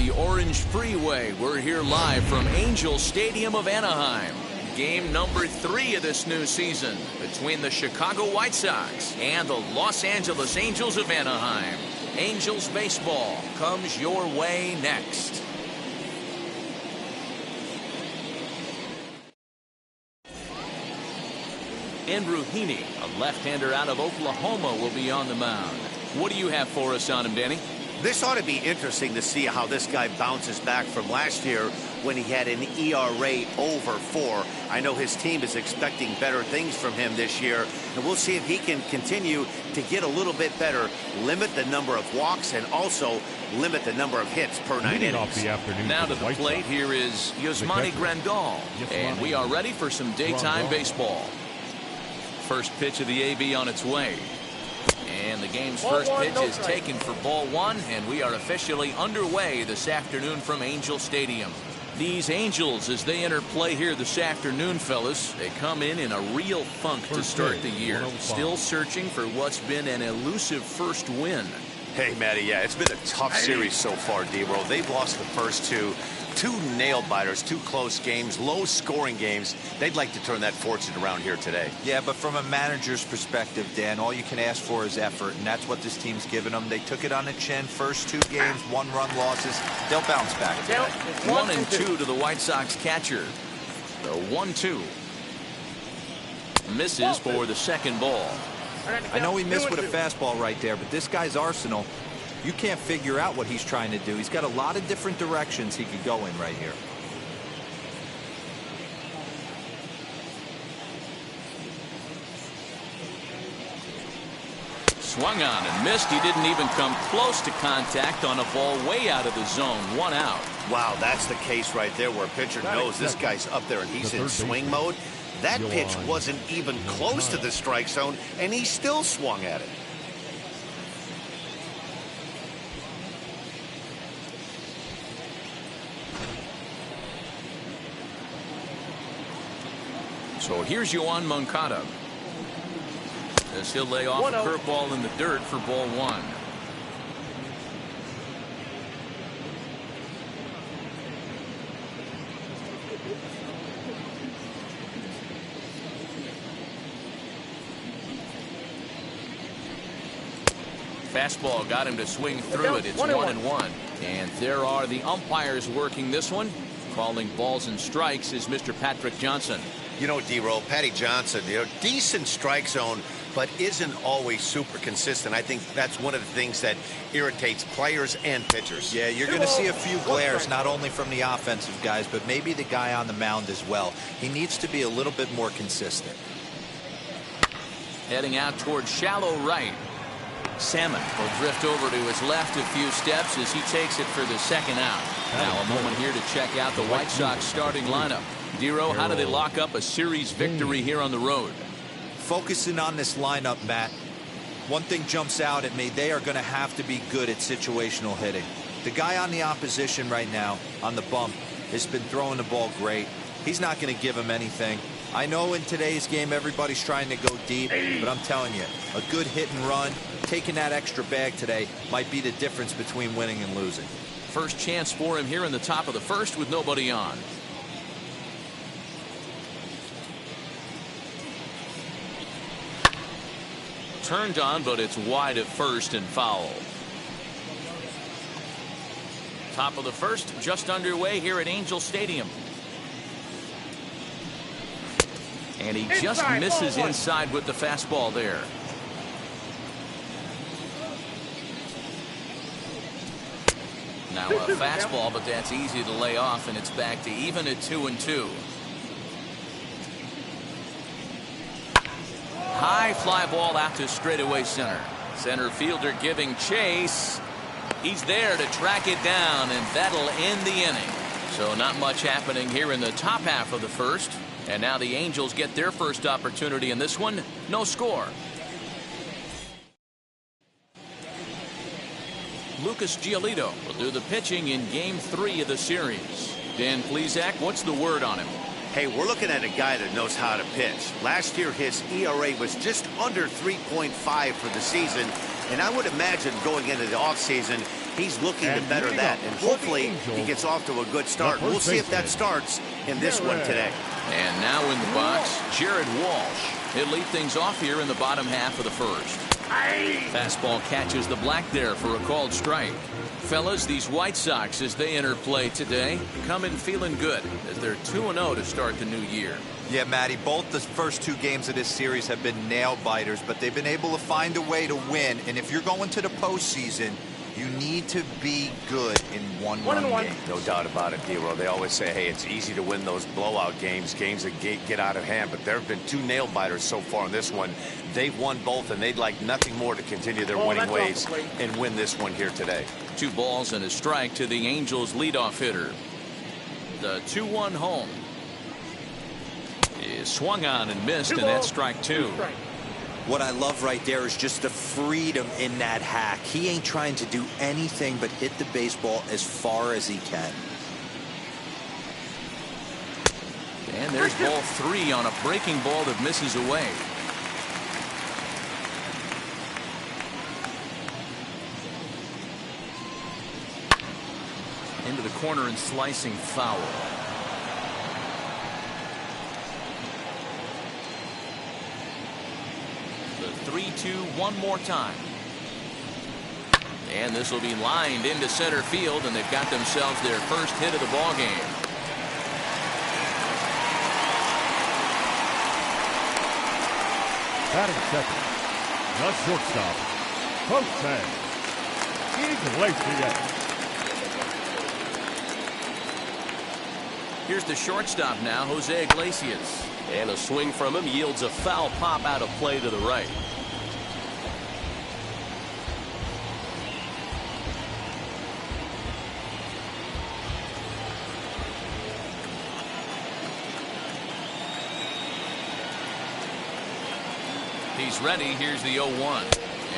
the Orange Freeway. We're here live from Angel Stadium of Anaheim. Game number 3 of this new season between the Chicago White Sox and the Los Angeles Angels of Anaheim. Angels baseball comes your way next. Andrew Heaney, a left-hander out of Oklahoma, will be on the mound. What do you have for us on him, Danny? This ought to be interesting to see how this guy bounces back from last year when he had an ERA over 4. I know his team is expecting better things from him this year, and we'll see if he can continue to get a little bit better, limit the number of walks, and also limit the number of hits per 9 innings. Now to the plate, here is Yasmani Grandal, and we are ready for some daytime baseball. First pitch of the AB on its way. And the game's first pitch is taken for ball 1, and we are officially underway this afternoon from Angel Stadium. These Angels, as they enter play here this afternoon, fellas, they come in a real funk to start the year. Still searching for what's been an elusive first win. Hey, Matty, yeah, it's been a tough series so far, D-Roll. They've lost the first two nail-biters, 2 close games, low-scoring games. They'd like to turn that fortune around here today. Yeah, but from a manager's perspective, Dan, all you can ask for is effort, and that's what this team's given them. They took it on the chin. First 2 games, 1-run losses. They'll bounce back today. 1-2 to the White Sox catcher. The 1-2. Misses for the second ball. I know he missed with a fastball right there, but this guy's arsenal, you can't figure out what he's trying to do. He's got a lot of different directions he could go in right here. Swung on and missed. He didn't even come close to contact on a ball way out of the zone. 1 out. Wow, that's the case right there where a pitcher knows this guy's up there and he's in swing mode. That pitch wasn't even close to the strike zone, and he still swung at it. So here's Yoan Moncada. As he'll lay off a curveball in the dirt for ball 1. Fastball got him to swing through it. It's 1-1. And there are the umpires working this one. Calling balls and strikes is Mr. Patrick Johnson. You know, D-Roll, Patty Johnson, decent strike zone, but isn't always super consistent. I think that's one of the things that irritates players and pitchers. Yeah, you're going to see a few glares, not only from the offensive guys, but maybe the guy on the mound as well. He needs to be a little bit more consistent. Heading out towards shallow right. Salmon will drift over to his left a few steps as he takes it for the second out. Now a moment here to check out the White Sox starting lineup. Dero, how do they lock up a series victory here on the road? Focusing on this lineup, Matt. One thing jumps out at me. They are going to have to be good at situational hitting. The guy on the opposition right now on the bump has been throwing the ball great. He's not going to give him anything. I know in today's game everybody's trying to go deep, but I'm telling you, a good hit and run, taking that extra bag today might be the difference between winning and losing. First chance for him here in the top of the first with nobody on. Turned on, but it's wide at first and foul. Top of the first just underway here at Angel Stadium. And he just misses inside with the fastball there. Now a fastball, but that's easy to lay off, and it's back to even at 2-2. High fly ball out to straightaway center. Center fielder giving chase. He's there to track it down, and that'll end the inning. So not much happening here in the top half of the first. And now the Angels get their first opportunity in this one. No score. Lucas Giolito will do the pitching in Game 3 of the series. Dan Plesac, what's the word on him? Hey, we're looking at a guy that knows how to pitch. Last year, his ERA was just under 3.5 for the season. And I would imagine going into the offseason, He's looking to better that, and hopefully he gets off to a good start. We'll see if that starts in this one today. And now in the box, Garrett Walsh. He'll lead things off here in the bottom half of the first. Fastball catches the black there for a called strike. Fellas, these White Sox, as they enter play today, come in feeling good as they're 2-0 to start the new year. Yeah, Matty, both the first 2 games of this series have been nail-biters, but they've been able to find a way to win. And if you're going to the postseason, you need to be good in one-run games. No doubt about it, D-Roll. They always say, hey, it's easy to win those blowout games that get out of hand. But there have been 2 nail-biters so far in this one. They've won both, and they'd like nothing more to continue their winning ways and win this one here today. 2 balls and a strike to the Angels leadoff hitter. The 2-1 home is swung on and missed, and that's strike 2. What I love right there is just the freedom in that hack. He ain't trying to do anything but hit the baseball as far as he can. And there's ball 3 on a breaking ball that misses away. Into the corner and slicing foul. The 3-2 one more time. And this will be lined into center field, and they've got themselves their first hit of the ball game. Batting second, the shortstop, Iglesias. Here's the shortstop now, Jose Iglesias. And a swing from him yields a foul pop out of play to the right. He's ready. Here's the 0-1.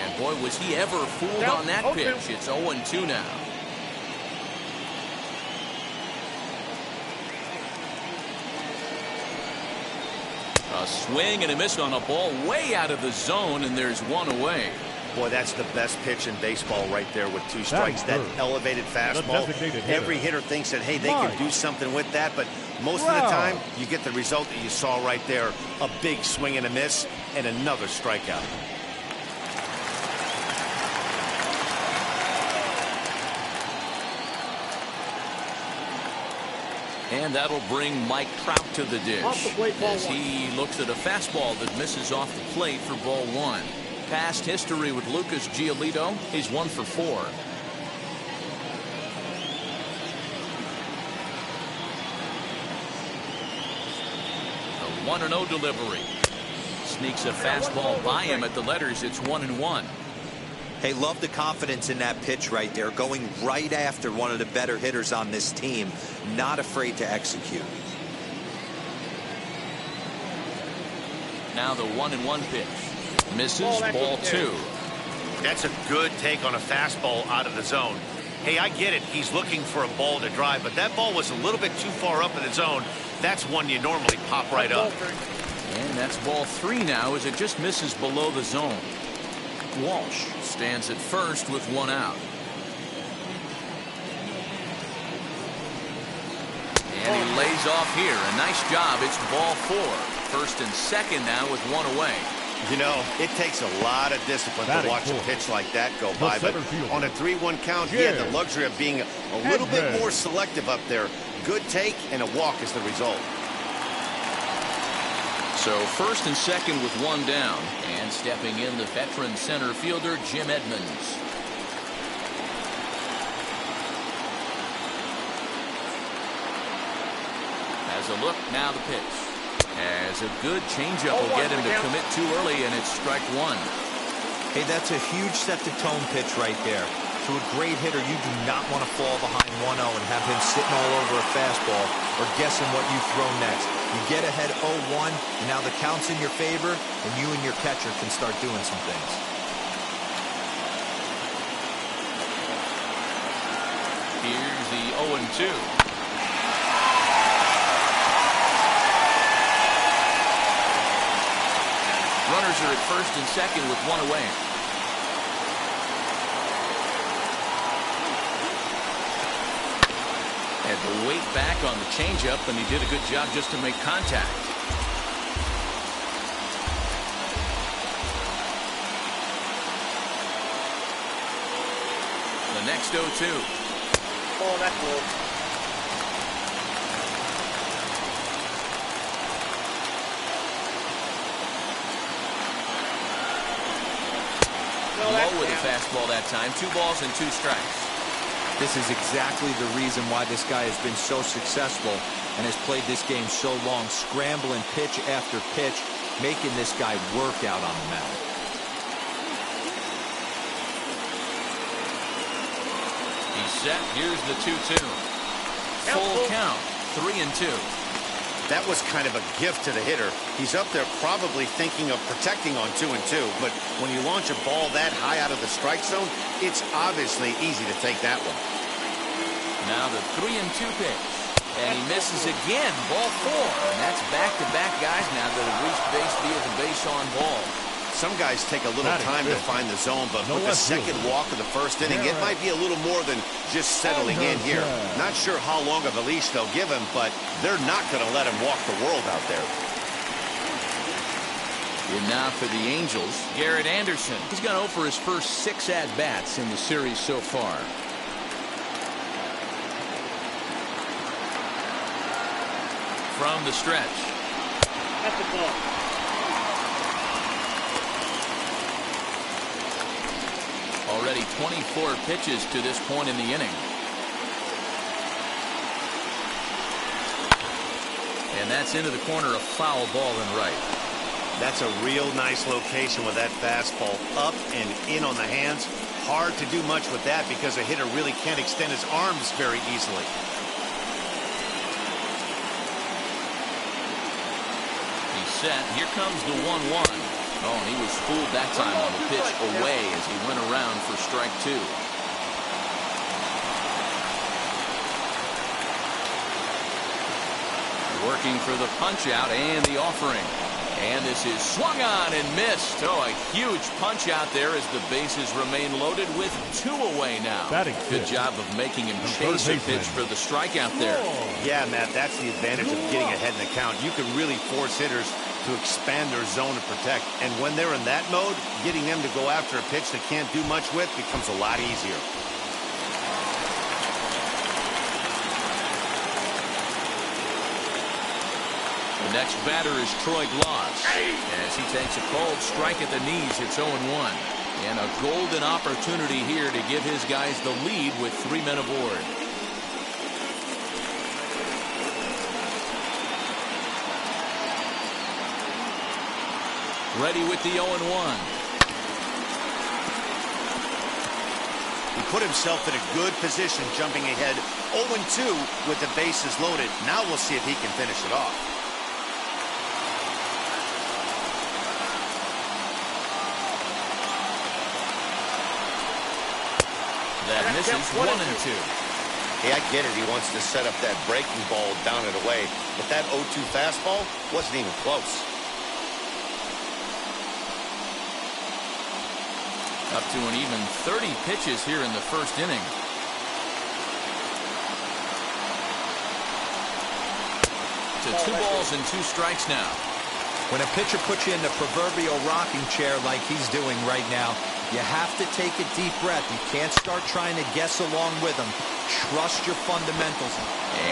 And boy, was he ever fooled on that pitch. It's 0-2 now. A swing and a miss on a ball way out of the zone, and there's 1 away. Boy, that's the best pitch in baseball right there with 2 strikes. That elevated fastball. Every hitter thinks that, hey, they can do something with that, but most of the time, you get the result that you saw right there. A big swing and a miss, and another strikeout. And that'll bring Mike Trout to the dish as he looks at a fastball that misses off the plate for ball 1. Past history with Lucas Giolito, he's 1 for 4. A 1-0 delivery. Sneaks a fastball by him at the letters. It's 1-1. Hey, love the confidence in that pitch right there, going right after one of the better hitters on this team, not afraid to execute. Now the 1-1 pitch. Misses, ball 2. That's a good take on a fastball out of the zone. Hey, I get it. He's looking for a ball to drive, but that ball was a little bit too far up in the zone. That's one you normally pop right up. And that's ball 3 now as it just misses below the zone. Walsh stands at first with 1 out. And he lays off here. A nice job. It's ball 4. First and second now with 1 away. You know, it takes a lot of discipline to watch a pitch like that go by, but on a 3-1 count, he had the luxury of being a little bit more selective up there. Good take and a walk is the result. So first and second with 1 down, and stepping in the veteran center fielder Jim Edmonds. Has a look, now the pitch. As a good changeup will get him to commit too early, and it's strike 1. Hey, that's a huge set-the-tone pitch right there. To a great hitter, you do not want to fall behind 1-0 and have him sitting all over a fastball or guessing what you throw next. You get ahead 0-1, and now the count's in your favor, and you and your catcher can start doing some things. Here's the 0-2. Runners are at first and second with 1 away. the weight back on the changeup, and he did a good job just to make contact. The next 0-2. Oh, that's low. Low with a fastball that time. 2 balls and 2 strikes. This is exactly the reason why this guy has been so successful and has played this game so long, scrambling pitch after pitch, making this guy work out on the mound. He's set. Here's the 2-2. Full count. 3-2. That was kind of a gift to the hitter. He's up there probably thinking of protecting on 2-2, but when you launch a ball that high out of the strike zone, it's obviously easy to take that one. Now the 3-2 pitch. And he misses again. Ball 4. And that's back-to-back guys now that have reached base via the base on ball. Some guys take a little time to find the zone, but with the second walk of the first inning, it might be a little more than just settling in here. Not sure how long of a leash they'll give him, but they're not going to let him walk the world out there. And now for the Angels, Garrett Anderson. He's gone 0 for his first 6 at-bats in the series so far. From the stretch. That's the ball. Already 24 pitches to this point in the inning. And that's into the corner, a foul ball and right. That's a real nice location with that fastball up and in on the hands. Hard to do much with that because a hitter really can't extend his arms very easily. He's set. Here comes the 1-1. Oh, and he was fooled that time on the pitch away as he went around for strike 2. Working for the punch out and the offering. And this is swung on and missed. Oh, a huge punch out there as the bases remain loaded with 2 away now. Good job of making him chase a pitch for the strikeout there. Yeah, Matt, that's the advantage of getting ahead in the count. You can really force hitters to expand their zone to protect. And when they're in that mode, getting them to go after a pitch they can't do much with becomes a lot easier. The next batter is Troy Walsh. As he takes a cold strike at the knees, it's 0-1. And a golden opportunity here to give his guys the lead with 3 men aboard. Ready with the 0-1. He put himself in a good position jumping ahead 0-2 with the bases loaded. Now we'll see if he can finish it off. That misses 1-2. Hey, I get it. He wants to set up that breaking ball down and away. But that 0-2 fastball wasn't even close. Up to an even 30 pitches here in the first inning. To 2 balls and 2 strikes now. When a pitcher puts you in the proverbial rocking chair like he's doing right now, you have to take a deep breath. You can't start trying to guess along with him. Trust your fundamentals.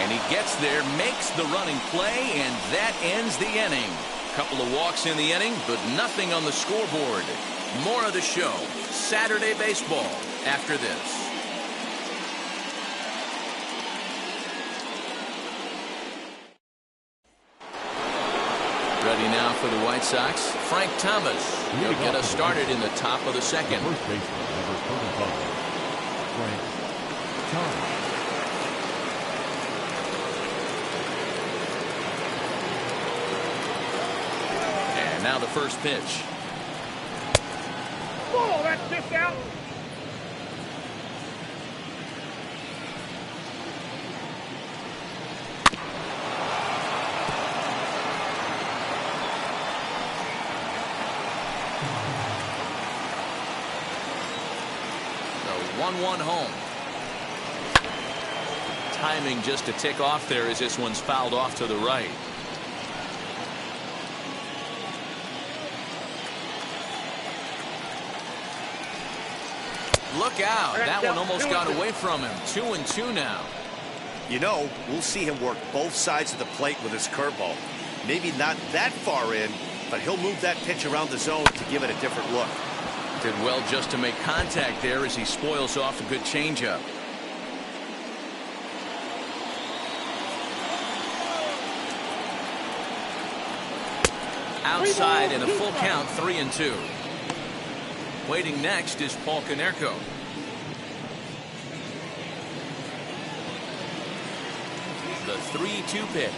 And he gets there, makes the running play, and that ends the inning. Couple of walks in the inning, but nothing on the scoreboard. More of the show, Saturday Baseball, after this. Ready now for the White Sox, Frank Thomas. He'll get us started in the top of the second. First baseman, number 35, Frank Thomas. And now the first pitch. Oh, that's just out. The 1-1 home. timing just to tick off there as this one's fouled off to the right. Look out. That one almost got away from him. 2-2 now. You know, we'll see him work both sides of the plate with his curveball. Maybe not that far in, but he'll move that pitch around the zone to give it a different look. Did well just to make contact there as he spoils off a good changeup. Outside and a full count, 3-2. Waiting next is Canerco. The 3-2 pitch.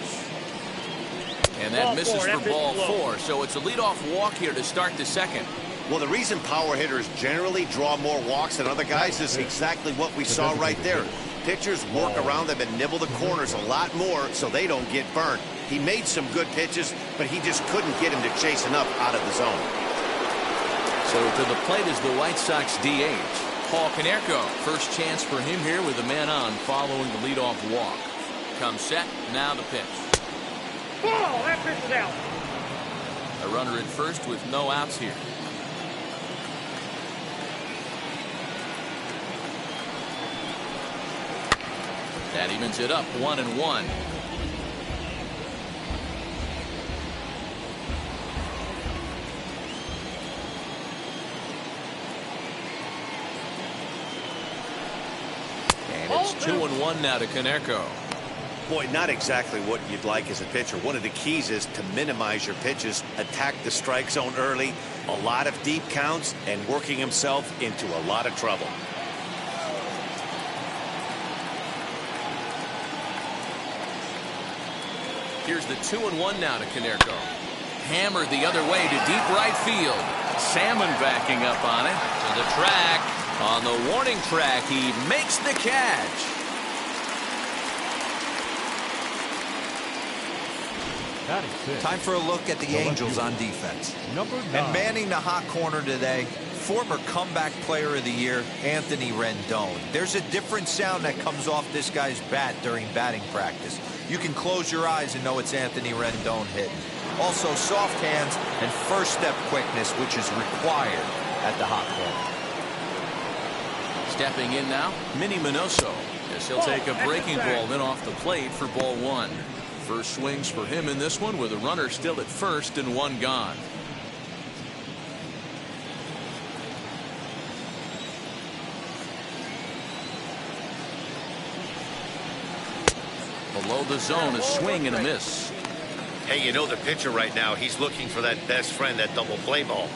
And that misses for ball 4. So it's a leadoff walk here to start the second. Well, the reason power hitters generally draw more walks than other guys is exactly what we saw right there. Pitchers work around them and nibble the corners a lot more so they don't get burned. He made some good pitches, but he just couldn't get him to chase enough out of the zone. So to the plate is the White Sox DH, Canerco. First chance for him here with a man on following the leadoff walk. Comes set, now the pitch. Ball, that pitch is out. A runner at first with no outs here. That evens it up, 1-1. And it's 2-1 now to Canerco. Boy, not exactly what you'd like as a pitcher. One of the keys is to minimize your pitches, attack the strike zone early, a lot of deep counts, and working himself into a lot of trouble. Here's the 2-1 now to Canerco. Hammered the other way to deep right field. Salmon backing up on it. To the track. On the warning track, he makes the catch. Time for a look at the Angels on defense. And manning the hot corner today, former comeback player of the year, Anthony Rendon. There's a different sound that comes off this guy's bat during batting practice. You can close your eyes and know it's Anthony Rendon hitting. Also soft hands and first step quickness, which is required at the hot corner. Stepping in now, Minnie Minoso, as he'll take a breaking ball in off the plate for ball 1. First swings for him in this one with a runner still at first and one gone. Below the zone, a swing and a miss. Hey, you know the pitcher right now, he's looking for that best friend, that double play ball.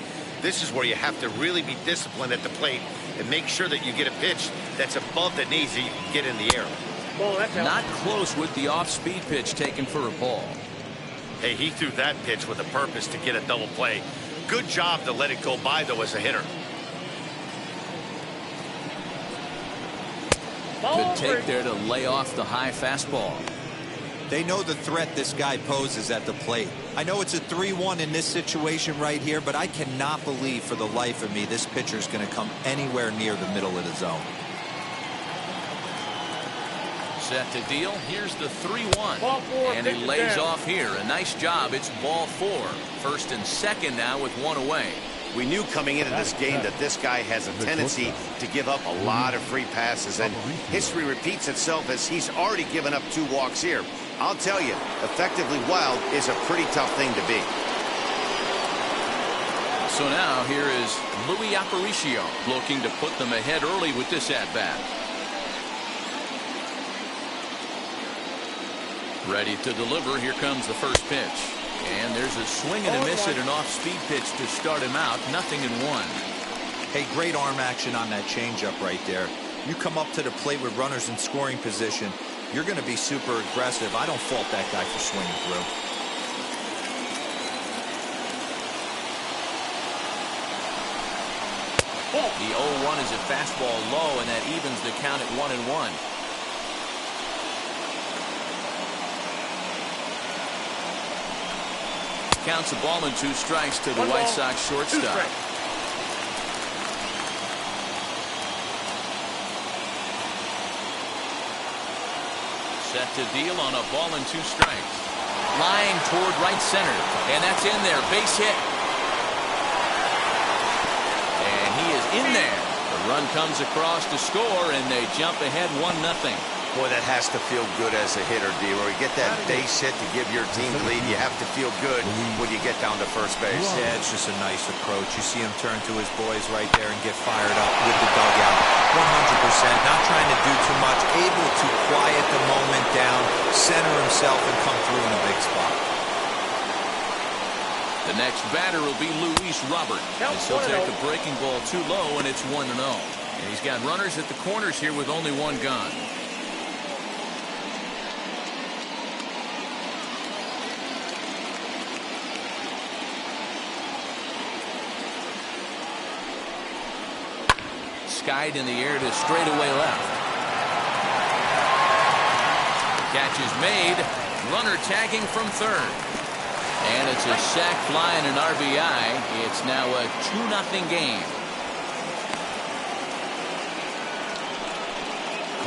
This is where you have to really be disciplined at the plate and make sure that you get a pitch that's above the knees that you can get in the air. Not close with the off-speed pitch taken for a ball. Hey, he threw that pitch with a purpose to get a double play. Good job to let it go by, though, as a hitter. Good take there to lay off the high fastball. They know the threat this guy poses at the plate. I know it's a 3-1 in this situation right here, but I cannot believe for the life of me this pitcher is going to come anywhere near the middle of the zone. Set to deal. Here's the 3-1. And he lays off here. A nice job. It's ball 4. First and second now with one away. We knew coming into this game that this guy has a tendency to give up a lot of free passes, and history repeats itself as he's already given up 2 walks here. I'll tell you, effectively wild is a pretty tough thing to be. So now here is Aparicio looking to put them ahead early with this at-bat. Ready to deliver. Here comes the first pitch. And there's a swing and a miss at an off-speed pitch to start him out. 0-1. Hey, great arm action on that changeup right there. You come up to the plate with runners in scoring position, you're going to be super aggressive. I don't fault that guy for swinging through. The 0-1 is a fastball low, and that evens the count at 1-1. Counts a ball and 2 strikes to the White Sox shortstop. set to deal on a ball and 2 strikes. Line toward right center, and that's in there. Base hit. And he is in there. The run comes across to score, and they jump ahead 1-0. Boy, that has to feel good as a hitter, D. Where you get that base hit to give your team the lead, you have to feel good when you get down to first base. Yeah, it's just a nice approach. You see him turn to his boys right there and get fired up with the dugout. 100%, not trying to do too much, able to quiet the moment down, center himself, and come through in a big spot. The next batter will be Luis Robert. As he'll take a breaking ball too low, and it's 1-0. And he's got runners at the corners here with only 1 gun. Skied in the air to straightaway left. Catch is made. Runner tagging from third. And it's a sac fly and an RBI. It's now a 2-0 game.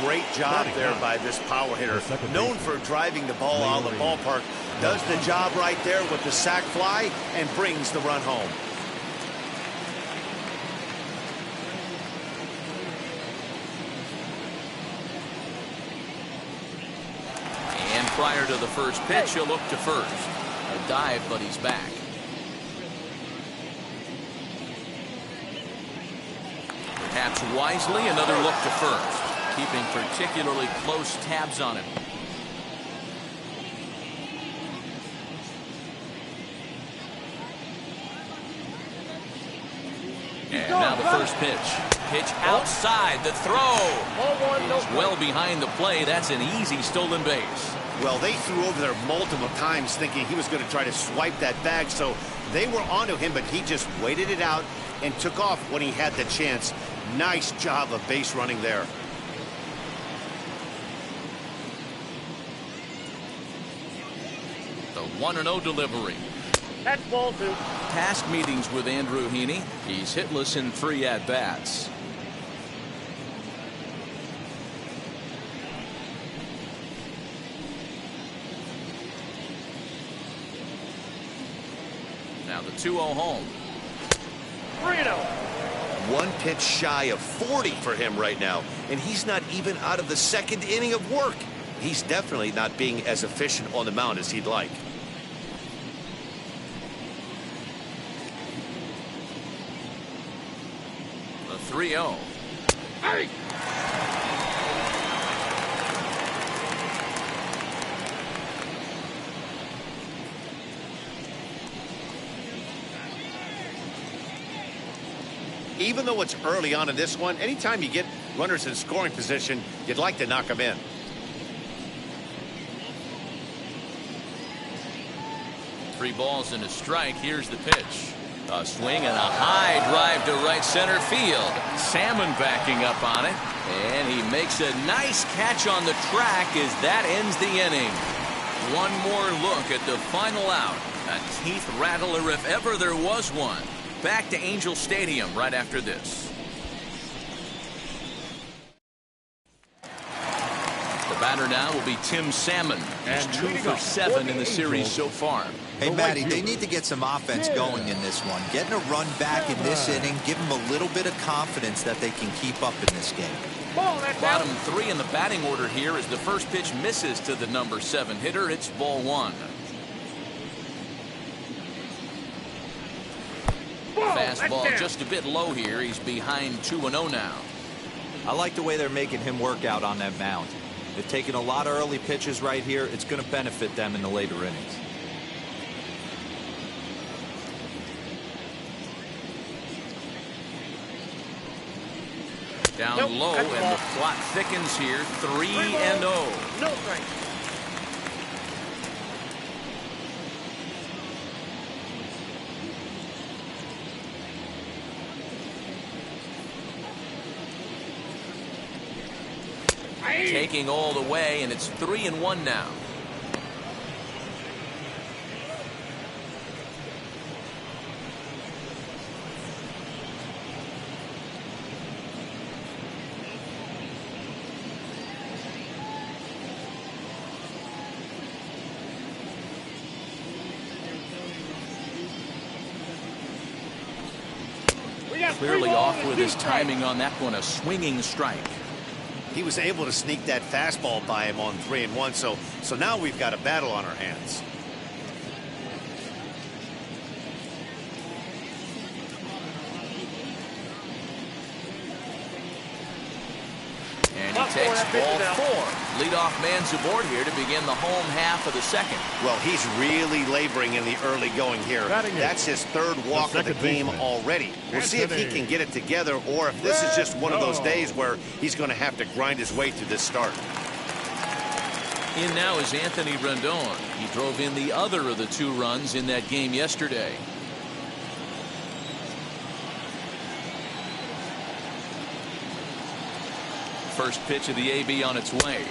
Great job there by this power hitter. Known for driving the ball out of the ballpark. Does the job right there with the sac fly and brings the run home. Prior to the first pitch, he'll look to first. A dive, but he's back. Perhaps wisely, another look to first. Keeping particularly close tabs on him. And now the first pitch. Pitch outside. The throw is well behind the play. That's an easy stolen base. Well, they threw over there multiple times thinking he was going to try to swipe that bag, so they were onto him, but he just waited it out and took off when he had the chance. Nice job of base running there. The 1-0 delivery. That's ball 2. Past meetings with Andrew Heaney. He's hitless in 3 at-bats. Now the 2-0 home. 3-0. 1 pitch shy of 40 for him right now, and he's not even out of the 2nd inning of work. He's definitely not being as efficient on the mound as he'd like. The 3-0. Hey! Even though it's early on in this one, anytime you get runners in scoring position, you'd like to knock them in. Three balls and a strike. Here's the pitch. A swing and a high drive to right center field. Salmon backing up on it. And he makes a nice catch on the track as that ends the inning. One more look at the final out. A teeth rattler if ever there was one. Back to Angel Stadium right after this. The batter now will be Tim Salmon. He's 2 for 7 in the series so far. Hey, Matty, they need to get some offense going in this one. Getting a run back in this inning, give them a little bit of confidence that they can keep up in this game. Bottom 3 in the batting order here as the first pitch misses to the number 7 hitter. It's ball 1. Fastball just a bit low here. He's behind 2-0 now. I like the way they're making him work out on that mound. They're taking a lot of early pitches right here. It's going to benefit them in the later innings. Down low, and the plot thickens here. 3-0. No strike. Taking all the way, and it's 3-1 now. Clearly off with his timing on that one, a swinging strike. He was able to sneak that fastball by him on 3-1, so now we've got a battle on our hands. And he takes ball 4. Leadoff man's aboard here to begin the home half of the second. Well, he's really laboring in the early going here. That's his third walk of the game already. We'll see if he can get it together or if this is just one of those days where he's going to have to grind his way through this start. In now is Anthony Rendon. He drove in the other of the 2 runs in that game yesterday. First pitch of the AB on its way.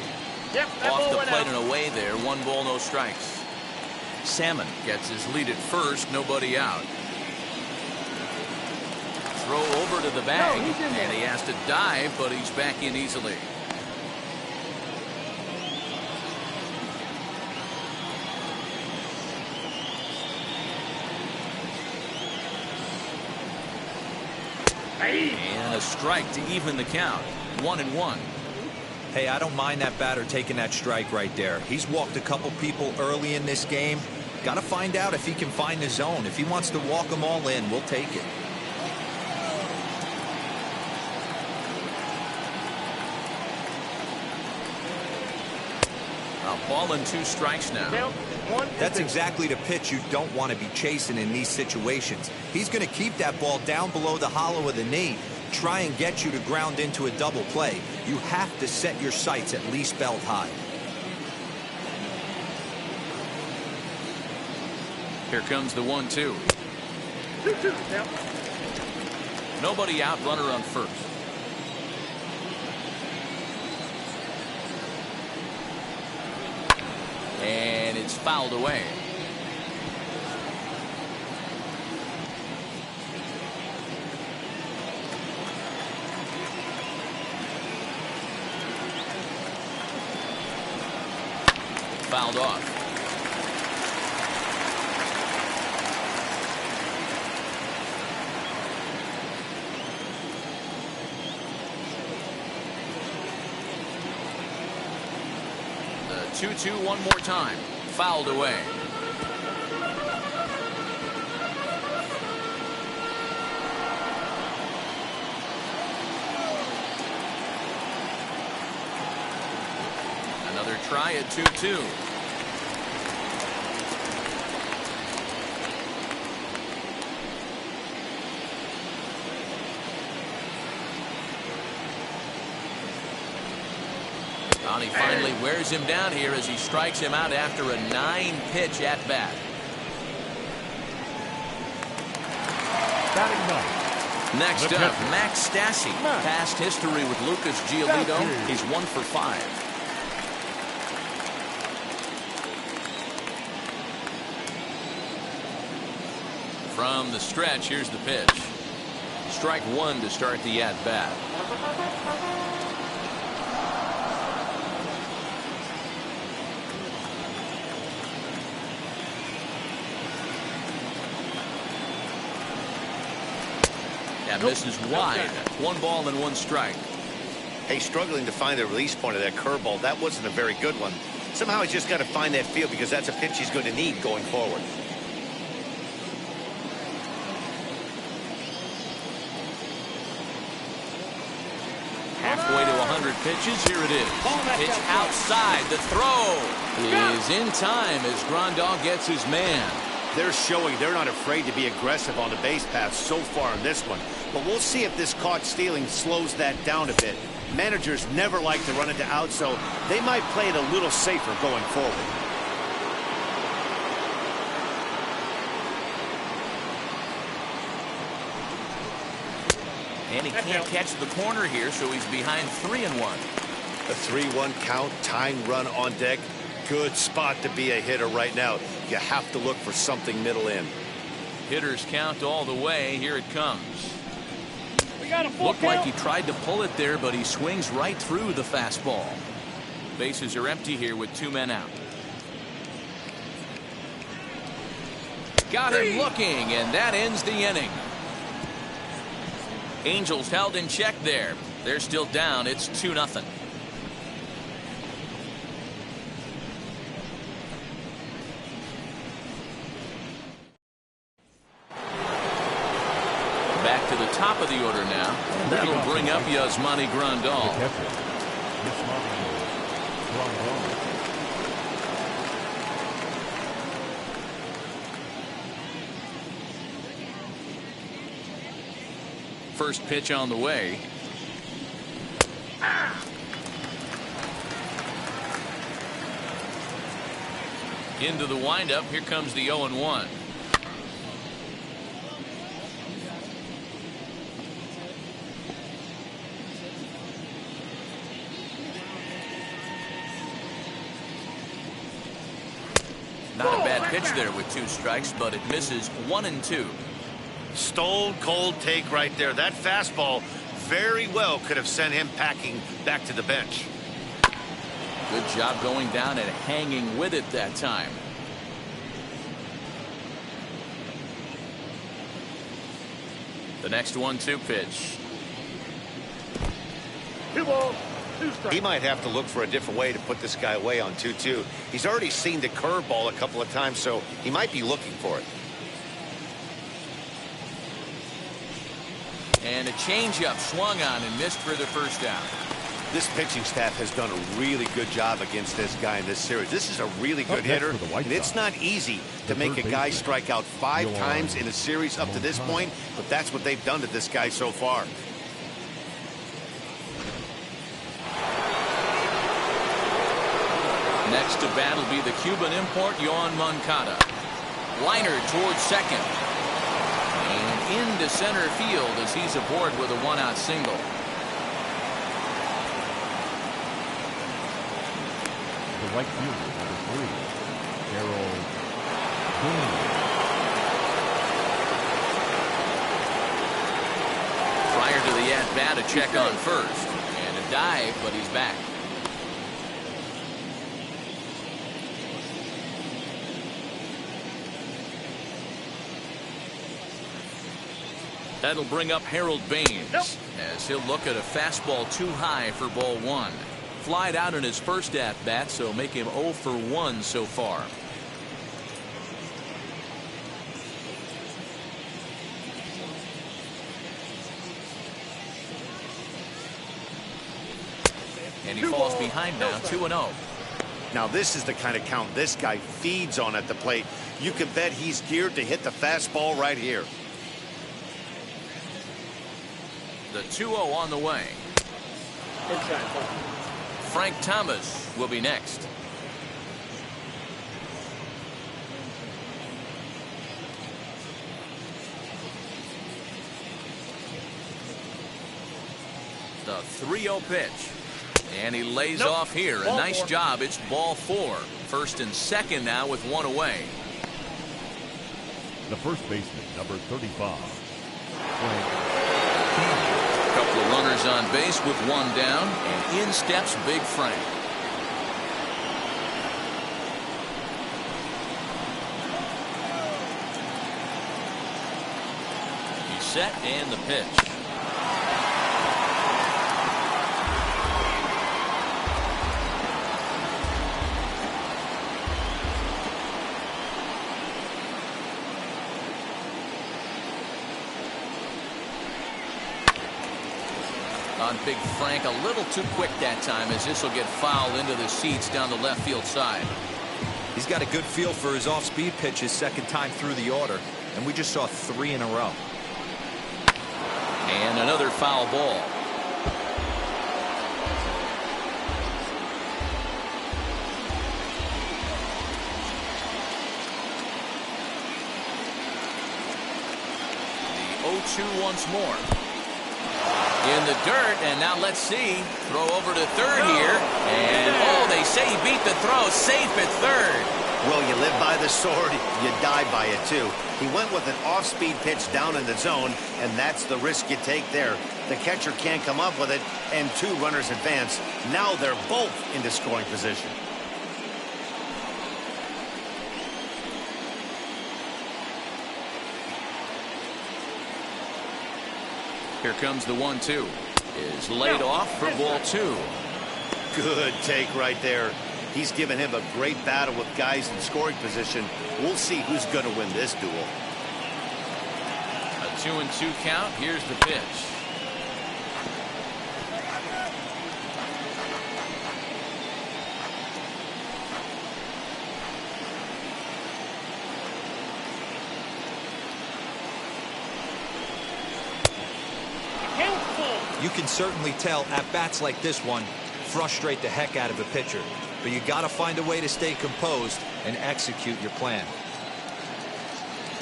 Off the plate and away there. 1 ball, no strikes. Salmon gets his lead at first. Nobody out. Throw over to the bag. And he has to dive, but he's back in easily. And a strike to even the count. 1-1. Hey, I don't mind that batter taking that strike right there. He's walked a couple people early in this game. Got to find out if he can find the zone. If he wants to walk them all in, we'll take it. A ball and 2 strikes now. That's exactly the pitch you don't want to be chasing in these situations. He's going to keep that ball down below the hollow of the knee. Try and get you to ground into a double play. You have to set your sights at least belt high. Here comes the 1-2. Nobody out, runner on first. And it's fouled away. Fouled off. The 2-2 one more time. Fouled away. Another try at 2-2. He finally wears him down here as he strikes him out after a 9-pitch at bat. Next up, Max Stassi. Past history with Lucas Giolito. He's 1 for 5. From the stretch, here's the pitch. Strike 1 to start the at bat. That misses wide. 1 ball and 1 strike. Hey, struggling to find the release point of that curveball. That wasn't a very good one. Somehow he's just got to find that feel because that's a pitch he's going to need going forward. Halfway to 100 pitches. Here it is. Pitch outside. The throw is in time as Grandal gets his man. They're showing they're not afraid to be aggressive on the base path so far in this one. But we'll see if this caught stealing slows that down a bit. Managers never like to run into out, so they might play it a little safer going forward. And he can't catch the corner here, so he's behind 3-1. A 3-1 count, tying run on deck. Good spot to be a hitter right now. You have to look for something middle in. Hitters count all the way. Here it comes. Looked like he tried to pull it there, but he swings right through the fastball. Bases are empty here with 2 men out. Got him looking, and that ends the inning. Angels held in check there. They're still down. It's 2-0. Back to the top of the order now. And that'll bring up Yasmani Grandal. First pitch on the way. Into the windup. Here comes the 0-1. Not a bad pitch there with 2 strikes, but it misses 1-2. Stone cold take right there. That fastball very well could have sent him packing back to the bench. Good job going down and hanging with it that time. The next 1-2 pitch. 2 balls, 2 strikes. He might have to look for a different way to put this guy away on 2-2. He's already seen the curveball a couple of times, so he might be looking for it. And a changeup swung on and missed for the first out. This pitching staff has done a really good job against this guy in this series. This is a really good hitter, and it's not easy to make a guy strike out 5 times in a series up to this point, but that's what they've done to this guy so far. Next to bat will be the Cuban import, Yoan Moncada. Liner towards second. And into center field as he's aboard with a 1-out single. The right fielder, number 3, Garrett Anderson. Prior to the at-bat, a check on first. And a dive, but he's back. That'll bring up Harold Baines as he'll look at a fastball too high for ball 1. Flied out in his first at-bat, so make him 0 for 1 so far. And he falls behind now, 2-0. Now this is the kind of count this guy feeds on at the plate. You can bet he's geared to hit the fastball right here. The 2-0 on the way. Frank Thomas will be next. The 3-0 pitch. And he lays off here. A nice job. It's ball 4. First and second now with 1 away. The first baseman, number 35, Frank. Couple of runners on base with 1 down, and in steps Big Frank. He's set and the pitch. On Big Frank, a little too quick that time, as this will get fouled into the seats down the left field side. He's got a good feel for his off-speed pitches second time through the order, and we just saw 3 in a row. And another foul ball. The 0-2 once more. In the dirt, and now let's see. Throw over to third here. And, oh, they say he beat the throw. Safe at third. Well, you live by the sword, you die by it, too. He went with an off-speed pitch down in the zone, and that's the risk you take there. The catcher can't come up with it, and 2 runners advance. Now they're both into scoring position. Here comes the 1-2. Is laid off for ball 2. Good take right there. He's given him a great battle with guys in scoring position. We'll see who's going to win this duel. A 2-2 count. Here's the pitch. You can certainly tell at bats like this one frustrate the heck out of a pitcher, but you got to find a way to stay composed and execute your plan.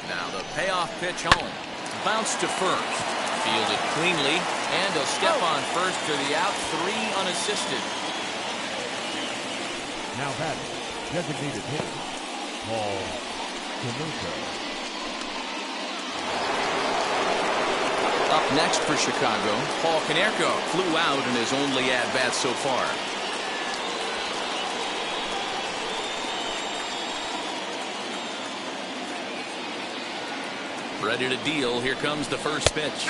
Now the payoff pitch home. Bounce to first. Fielded cleanly, and he'll step on first to the out. 3 unassisted. Now batting, designated hitter, Paul Canerco. Up next for Chicago, Paul Canerco flew out in his only at-bat so far. Ready to deal. Here comes the first pitch.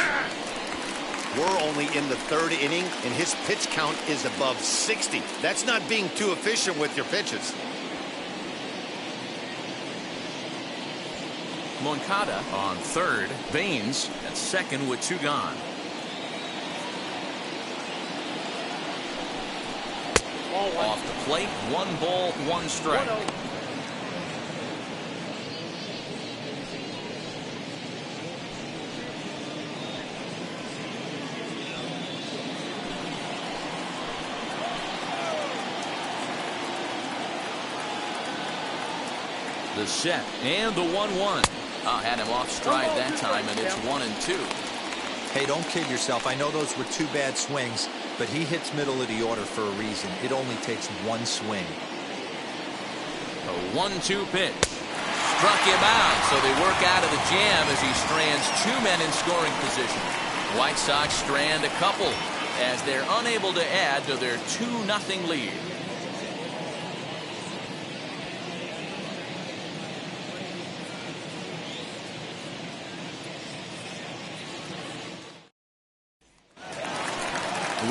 We're only in the 3rd inning, and his pitch count is above 60. That's not being too efficient with your pitches. Moncada on third. Baines at second with 2 gone. Off the plate, 1 ball, 1 strike. The set and the 1-1. Had him off stride that time, and it's 1-2. Hey, don't kid yourself. I know those were 2 bad swings, but he hits middle of the order for a reason. It only takes 1 swing. A 1-2 pitch. Struck him out, so they work out of the jam as he strands 2 men in scoring position. White Sox strand a couple as they're unable to add to their 2-0 lead.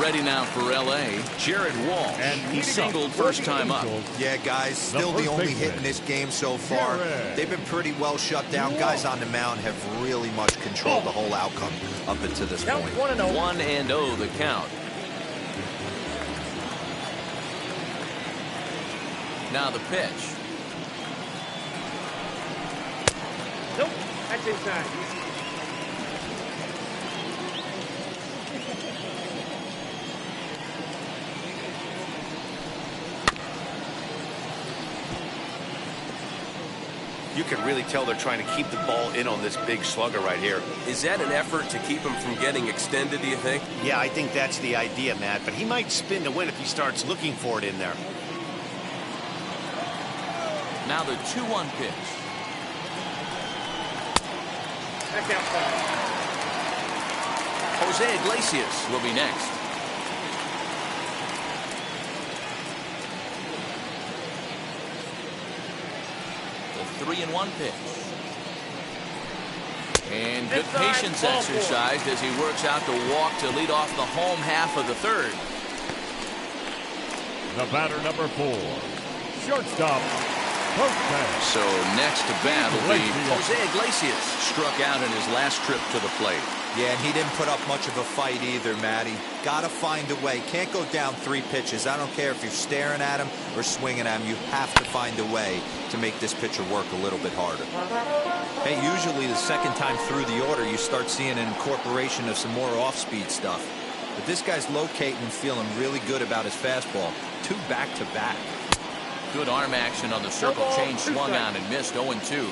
Ready now for L.A. Jared Walsh. He singled first time up. Yeah, guys, still the only hit in this game so far. They've been pretty well shut down. Guys on the mound have really much controlled the whole outcome up until this point. 1-0 the count. Now the pitch. Nope, that's inside. You can really tell they're trying to keep the ball in on this big slugger right here. Is that an effort to keep him from getting extended, do you think? Yeah, I think that's the idea, Matt. But he might spin to win if he starts looking for it in there. Now the 2-1 pitch. Back outside. Jose Iglesias will be next. The 3-1 pitch. And good patience exercised as he works out the walk to lead off the home half of the 3rd. The batter, number 4, shortstop. So next to bat will be Jose Iglesias. Struck out in his last trip to the plate. Yeah, and he didn't put up much of a fight either, Matty. Gotta find a way. Can't go down 3 pitches. I don't care if you're staring at him or swinging at him. You have to find a way to make this pitcher work a little bit harder. Hey, usually the second time through the order, you start seeing an incorporation of some more off-speed stuff. But this guy's locating and feeling really good about his fastball. 2 back-to-back. Good arm action on the circle change, swung on and missed. 0-2.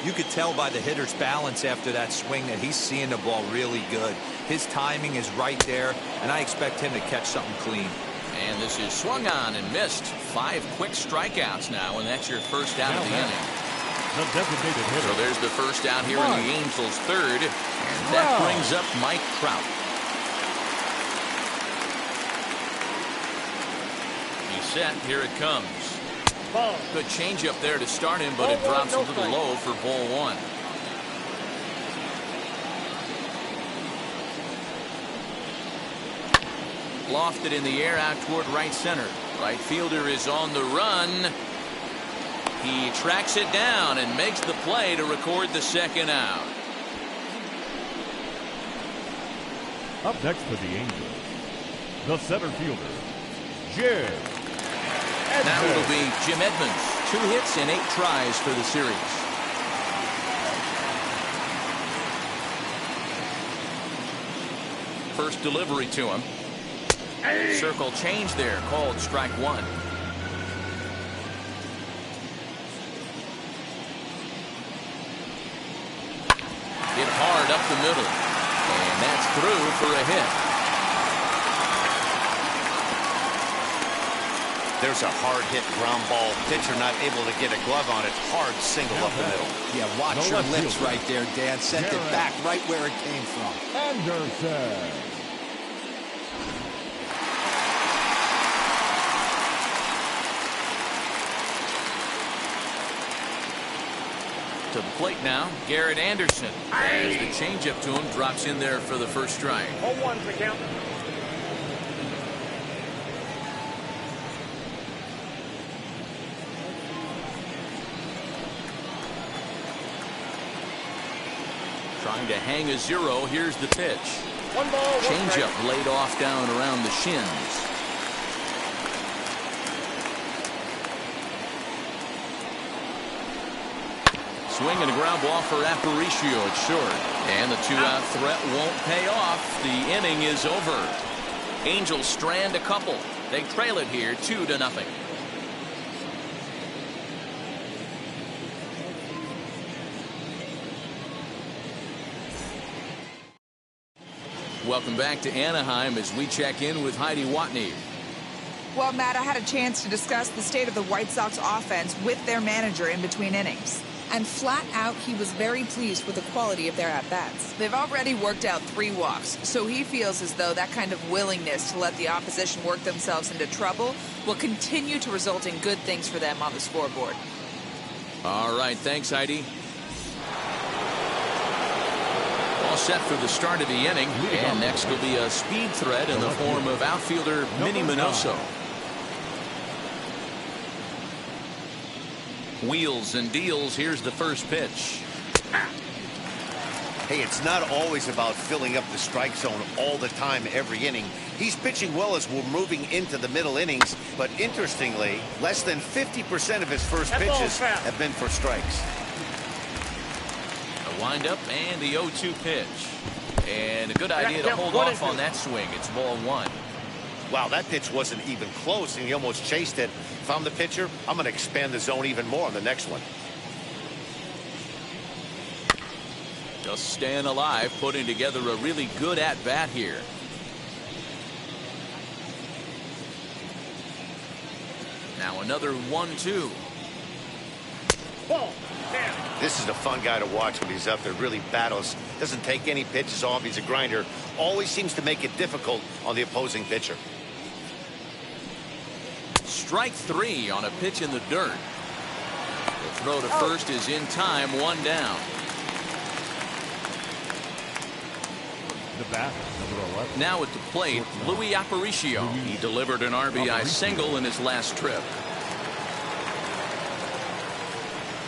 You could tell by the hitter's balance after that swing that he's seeing the ball really good. His timing is right there, and I expect him to catch something clean. And this is swung on and missed. 5 quick strikeouts now, and that's your first out of the inning. So there's the first out here in the Angels' 3rd, and that brings up Mike Trout. He's set. Here it comes. Good changeup there to start him, but it drops a little low for ball 1. Lofted in the air out toward right center. Right fielder is on the run. He tracks it down and makes the play to record the second out. Up next for the Angels, the center fielder, Jim Edmonds. Now it'll be Jim Edmonds. 2 hits and 8 tries for the series. First delivery to him. Circle change there, called strike 1. Hit hard up the middle, and that's through for a hit. There's a hard hit ground ball. Pitcher not able to get a glove on it. Hard single up the middle. Yeah, watch your lips right there, Dan. Sent it back right where it came from. Anderson. To the plate now, Garrett Anderson. As the changeup to him drops in there for the first strike. 0-1's the count. Trying to hang a 0. Here's the pitch. 1 ball, 1 strike. Changeup laid off down around the shins. Swing and a ground ball for Aparicio. It's short. And the 2-out threat won't pay off. The inning is over. Angels strand a couple. They trail it here 2-0. Welcome back to Anaheim as we check in with Heidi Watney. Well, Matt, I had a chance to discuss the state of the White Sox offense with their manager in between innings. And flat out, he was very pleased with the quality of their at-bats. They've already worked out 3 walks, so he feels as though that kind of willingness to let the opposition work themselves into trouble will continue to result in good things for them on the scoreboard. All right, thanks, Heidi. All set for the start of the inning, and next will be a speed threat in the form of outfielder Minnie Minoso. Wheels and deals. Here's the first pitch. Hey, it's not always about filling up the strike zone all the time every inning. He's pitching well as we're moving into the middle innings, but interestingly, less than 50% of his first pitches have been for strikes. A windup and the 0-2 pitch. And a good idea to hold off on that swing. It's ball 1. Wow, that pitch wasn't even close, and he almost chased it. If I'm the pitcher, I'm going to expand the zone even more on the next one. Just staying alive, putting together a really good at-bat here. Now another 1-2. Ball. This is a fun guy to watch when he's up there. Really battles. Doesn't take any pitches off. He's a grinder. Always seems to make it difficult on the opposing pitcher. Strike 3 on a pitch in the dirt. The throw to first is in time. 1 down. The bat, number 11. Now at the plate, Luis Aparicio. He delivered an RBI single in his last trip.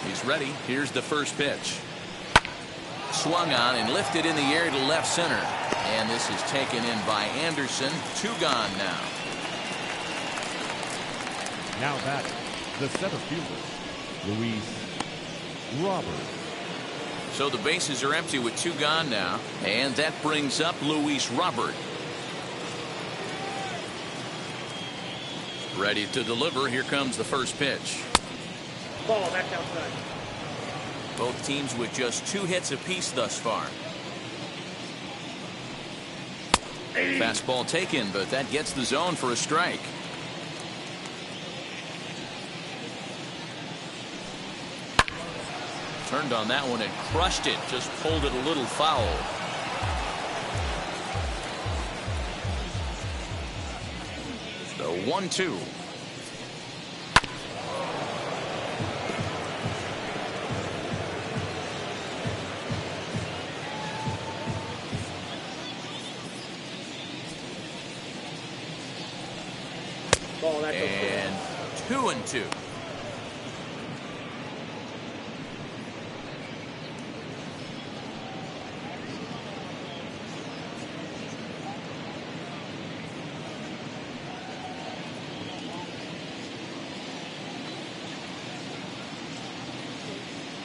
He's ready. Here's the first pitch. Swung on and lifted in the air to left center. And this is taken in by Anderson. 2 gone now. Now batting, the center fielder, Luis Robert. So the bases are empty with 2 gone now. And that brings up Luis Robert. Ready to deliver. Here comes the first pitch. Ball, back outside. Both teams with just 2 hits apiece thus far. Fastball taken, but that gets the zone for a strike. Turned on that one and crushed it. Just pulled it a little foul. The 1-2. Ball, that's And 2-2.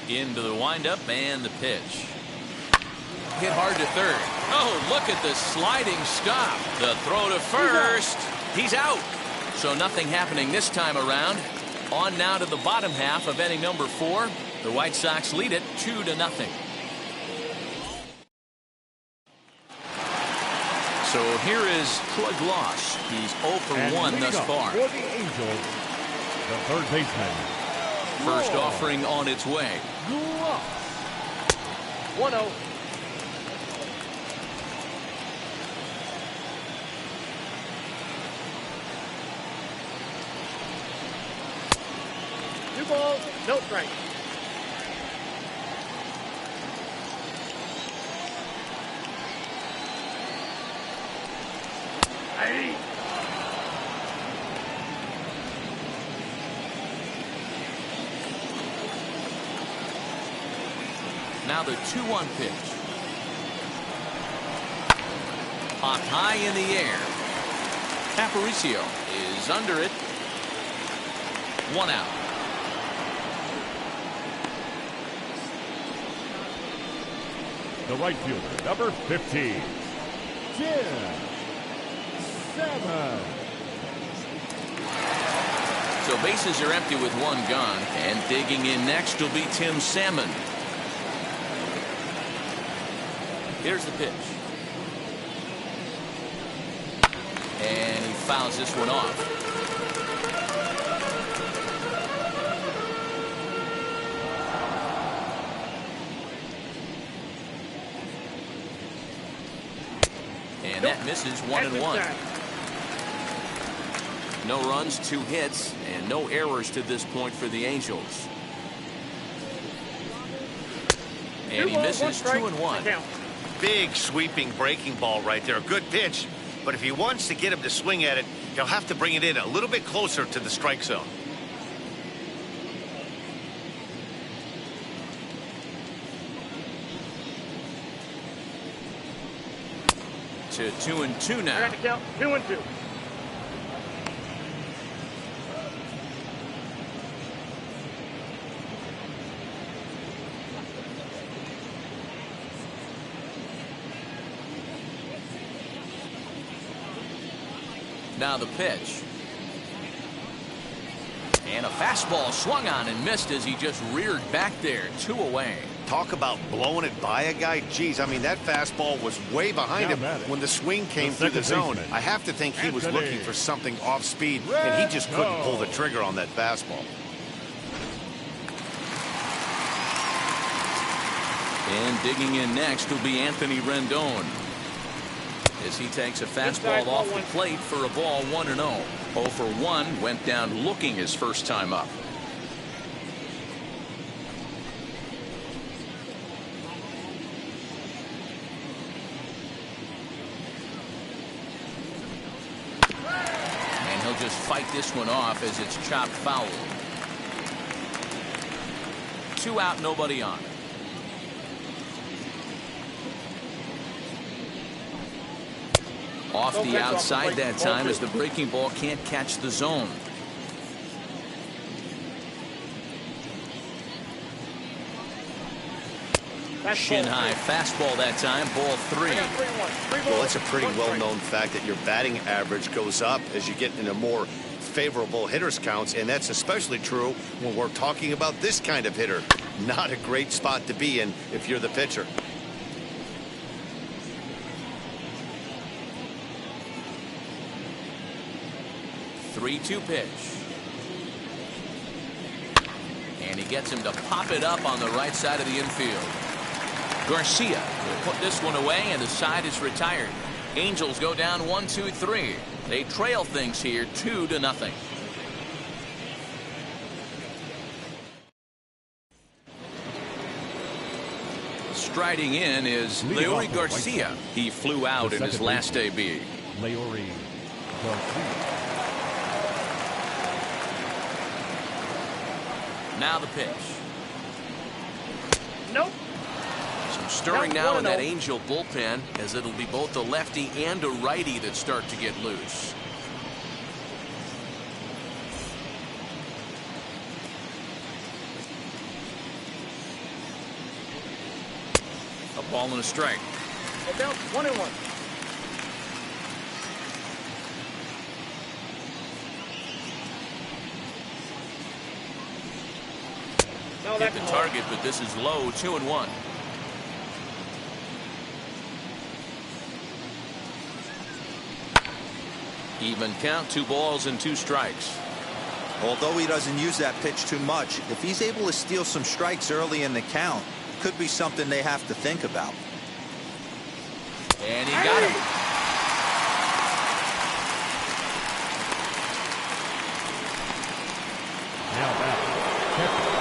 Into the windup and the pitch. Hit hard to third. Oh, look at the sliding stop. The throw to first. He's out. So nothing happening this time around. On now to the bottom half of inning number 4. The White Sox lead it 2-0. So here is Troy Walsh. He's 0 for 1 thus far. For the Angels, the third baseman. First offering on its way. 1-0. Two balls, no strike. Hey. Now the 2-1 pitch. Popped high in the air. Aparicio is under it. 1 out. The right fielder, number 15. 10. 7. So bases are empty with 1 gone. And digging in next will be Tim Salmon. Here's the pitch. And he fouls this one off. And that misses 1-1. No runs, 2 hits, and no errors to this point for the Angels. And he misses 2-1. Big sweeping breaking ball right there. A good pitch. But if he wants to get him to swing at it, he'll have to bring it in a little bit closer to the strike zone. To 2-2 now. I got to count 2-2. Now the pitch. And a fastball swung on and missed as he just reared back there. 2 away. Talk about blowing it by a guy. Geez, I mean, that fastball was way behind him when the swing came through the zone. I have to think he was looking for something off speed, and he just couldn't pull the trigger on that fastball. And digging in next will be Anthony Rendon, as he takes a fastball off the plate for a ball 1-0. 0 for 1, went down looking his first time up. And he'll just fight this one off as it's chopped foul. 2 out, nobody on. Off the outside that time as the breaking ball can't catch the zone. Shin high fastball that time, ball 3. Well, it's a pretty well-known fact that your batting average goes up as you get into more favorable hitters counts, and that's especially true when we're talking about this kind of hitter. Not a great spot to be in if you're the pitcher. Three-two pitch. And he gets him to pop it up on the right side of the infield. Garcia will put this one away, and the side is retired. Angels go down 1-2-3. They trail things here 2-0. Striding in is Leury Garcia. He flew out in his last AB. Leury Garcia. Now the pitch. Nope. Some stirring now in that Angel bullpen, as it'll be both a lefty and a righty that start to get loose. A ball and a strike. Look out, 1-1. Hit the target, but this is low. 2-1. Even count, 2 balls and 2 strikes. Although he doesn't use that pitch too much, if he's able to steal some strikes early in the count, could be something they have to think about. And he got him.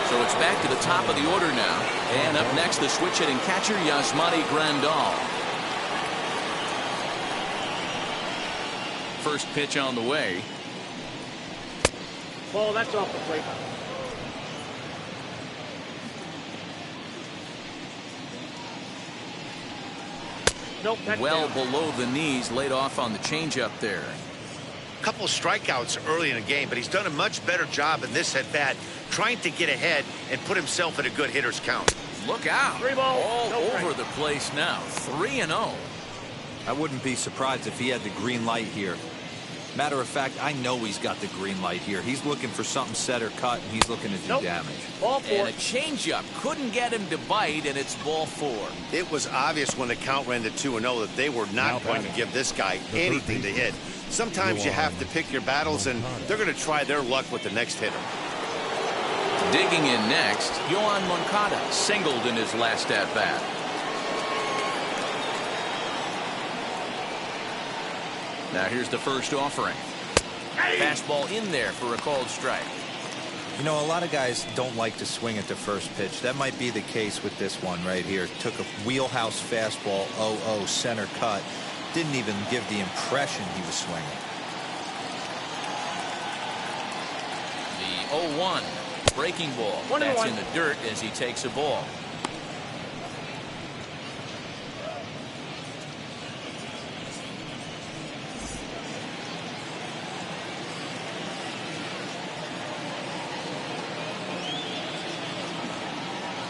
So it's back to the top of the order now. And up next, the switch hitting catcher, Yasmani Grandal. First pitch on the way. Ball, that's off the plate. Nope, that's well down. below the knees, laid off on the changeup there. A couple of strikeouts early in the game, but he's done a much better job in this at bat, trying to get ahead and put himself in a good hitter's count. Look out. 3 balls, All no over strike. the place now. 3-0. I wouldn't be surprised if he had the green light here. Matter of fact, I know he's got the green light here. He's looking for something set or cut, and he's looking to do damage. Ball 4. And a changeup couldn't get him to bite, and it's ball 4. It was obvious when the count ran to 2-0 that they were not going to give this guy anything to hit. Sometimes you have to pick your battles, and they're going to try their luck with the next hitter. Digging in next, Yohan Moncada singled in his last at-bat. Now here's the first offering. Fastball in there for a called strike. You know, a lot of guys don't like to swing at the first pitch. That might be the case with this one right here. Took a wheelhouse fastball, 0-0 center cut. Didn't even give the impression he was swinging. The 0-1 breaking ball. That's in the dirt as he takes a ball.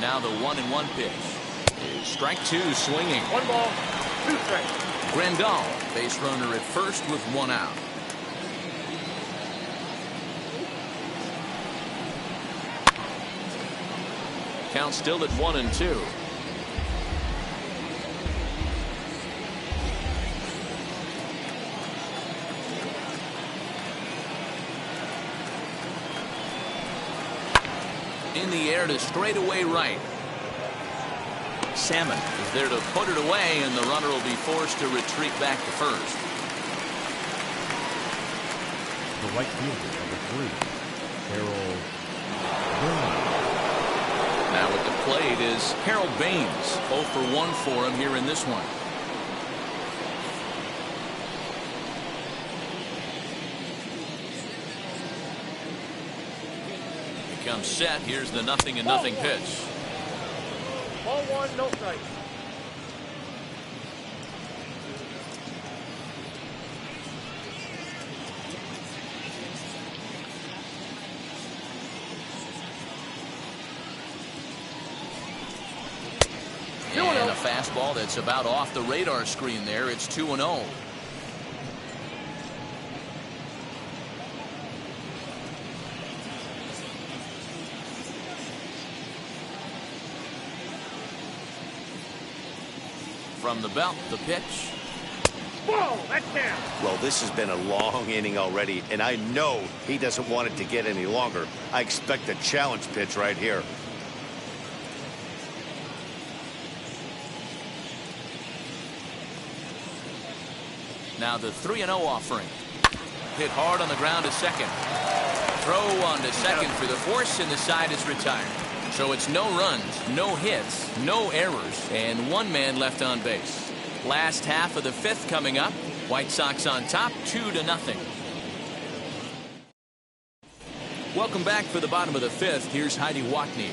Now the 1-1 pitch. Strike 2 swinging. 1 ball, 2 strikes. Rendon, base runner at first with 1 out. Count still at 1-2. In the air to straightaway right. Salmon is there to put it away, and the runner will be forced to retreat back to first. The right fielder, number 3, Harold. Now at the plate is Harold Baines. 0 for 1 for him here in this one. Comes set. Here's the 0-0 pitch. Ball 1, no strike. And a fastball that's about off the radar screen there. It's 2-0. From the belt, the pitch. Whoa, that's down. Well, this has been a long inning already, and I know he doesn't want it to get any longer. I expect a challenge pitch right here. Now the 3-0 offering. Hit hard on the ground to second. Throw on to second for the force, and the side is retired. So it's no runs, no hits, no errors, and 1 man left on base. Last half of the 5th coming up. White Sox on top, 2-0. Welcome back for the bottom of the fifth. Here's Heidi Watney.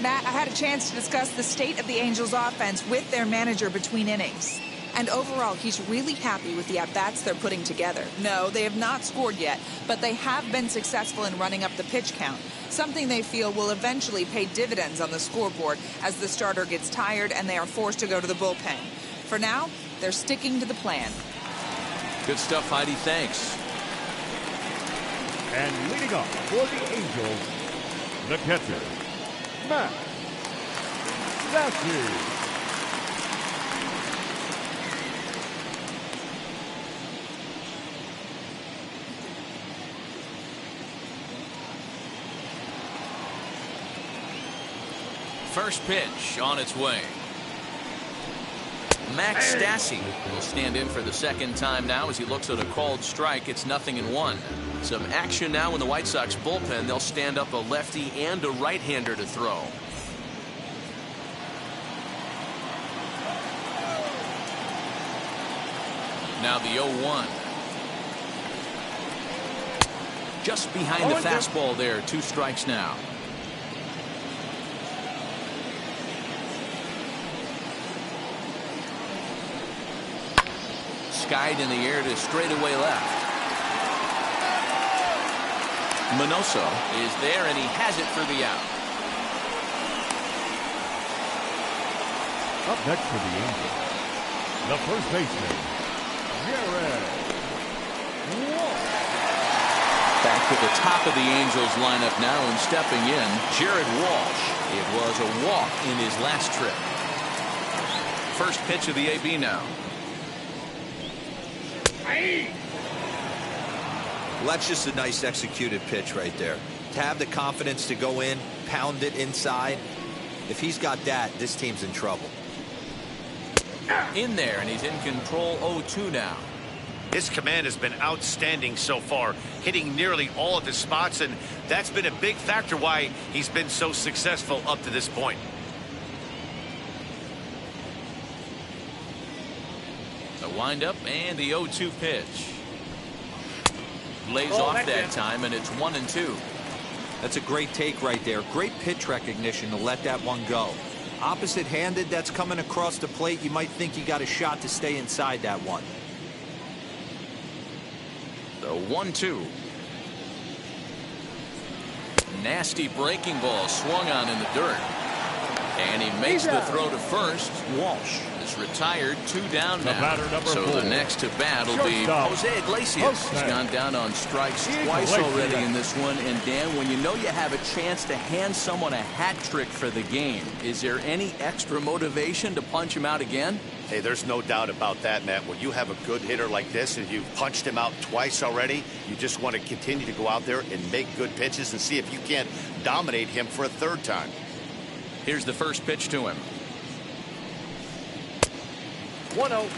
Matt, I had a chance to discuss the state of the Angels offense with their manager between innings. And overall, he's really happy with the at-bats they're putting together. No, they have not scored yet, but they have been successful in running up the pitch count, something they feel will eventually pay dividends on the scoreboard as the starter gets tired and they are forced to go to the bullpen. For now, they're sticking to the plan. Good stuff, Heidi. Thanks. And leading off for the Angels, the catcher, Matt Sassy. First pitch on its way. Max Stassi will stand in for the second time now as he looks at a called strike. It's 0-1. Some action now in the White Sox bullpen. They'll stand up a lefty and a right-hander to throw. Now the 0-1. Just behind the fastball there. 2 strikes now. Skied in the air to straightaway left. Minoso is there and he has it for the out. Up next for the Angels, the first baseman, Garrett Walsh. Back to the top of the Angels lineup now and stepping in, Garrett Walsh. It was a walk in his last trip. First pitch of the AB now. Well, that's just a nice executed pitch right there. To have the confidence to go in, pound it inside. If he's got that, this team's in trouble. In there, and he's in control. 0-2 now. His command has been outstanding so far, hitting nearly all of his spots, and that's been a big factor why he's been so successful up to this point. The windup and the 0-2 pitch. Lays off that time, and it's 1-2. That's a great take right there. Great pitch recognition to let that one go. Opposite-handed, that's coming across the plate. You might think you got a shot to stay inside that one. The 1-2. Nasty breaking ball swung on in the dirt. And he makes the throw to first. Walsh is retired. 2 down now. So the next to bat will be Jose Iglesias. He's gone down on strikes twice already in this one. And Dan, when you know you have a chance to hand someone a hat trick for the game, is there any extra motivation to punch him out again? Hey, there's no doubt about that, Matt. When you have a good hitter like this and you've punched him out twice already, you just want to continue to go out there and make good pitches and see if you can't dominate him for a third time. Here's the first pitch to him. 1-0.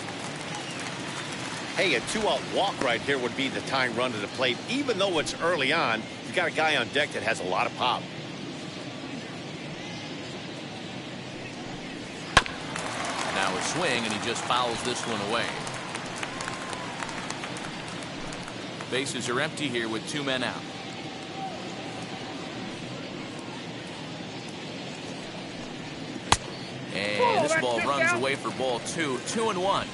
Hey, a 2-out walk right here would be the tying run to the plate. Even though it's early on, you've got a guy on deck that has a lot of pop. Now a swing, and he just fouls this one away. Bases are empty here with 2 men out. And this ball runs away for ball 2. 2-1.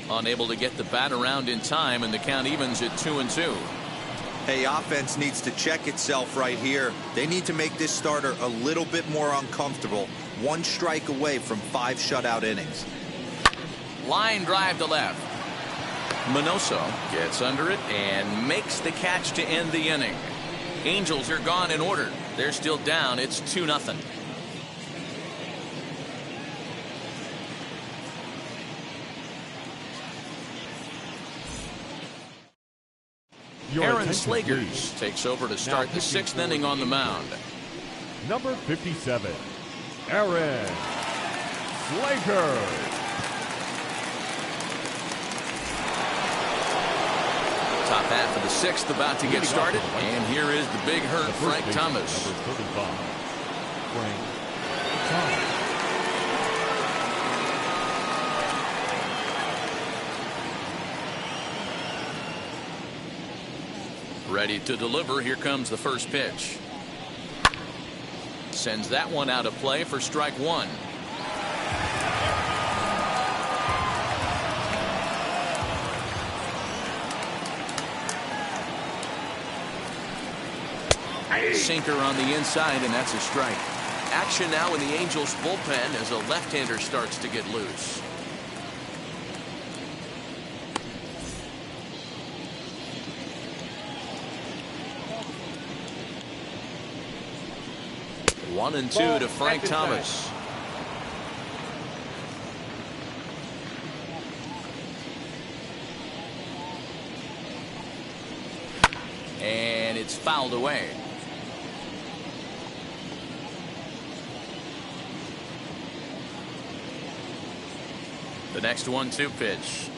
Unable to get the bat around in time, and the count evens at 2-2. Hey, offense needs to check itself right here. They need to make this starter a little bit more uncomfortable. 1 strike away from 5 shutout innings. Line drive to left. Minoso gets under it and makes the catch to end the inning. Angels are gone in order. They're still down. It's 2-0. Aaron Slagers takes over to start the 6th inning on the mound. Number 57, Aaron Slagers. Top half of the 6th about to get started, and here is the big hurt Frank Thomas. Number 35, Frank Thomas. Ready to deliver. Here comes the first pitch. Sends that one out of play for strike one. Sinker on the inside, and that's a strike. Action now in the Angels bullpen as a left-hander starts to get loose. One and two to Frank Thomas. And it's fouled away. The next 1-2 pitch.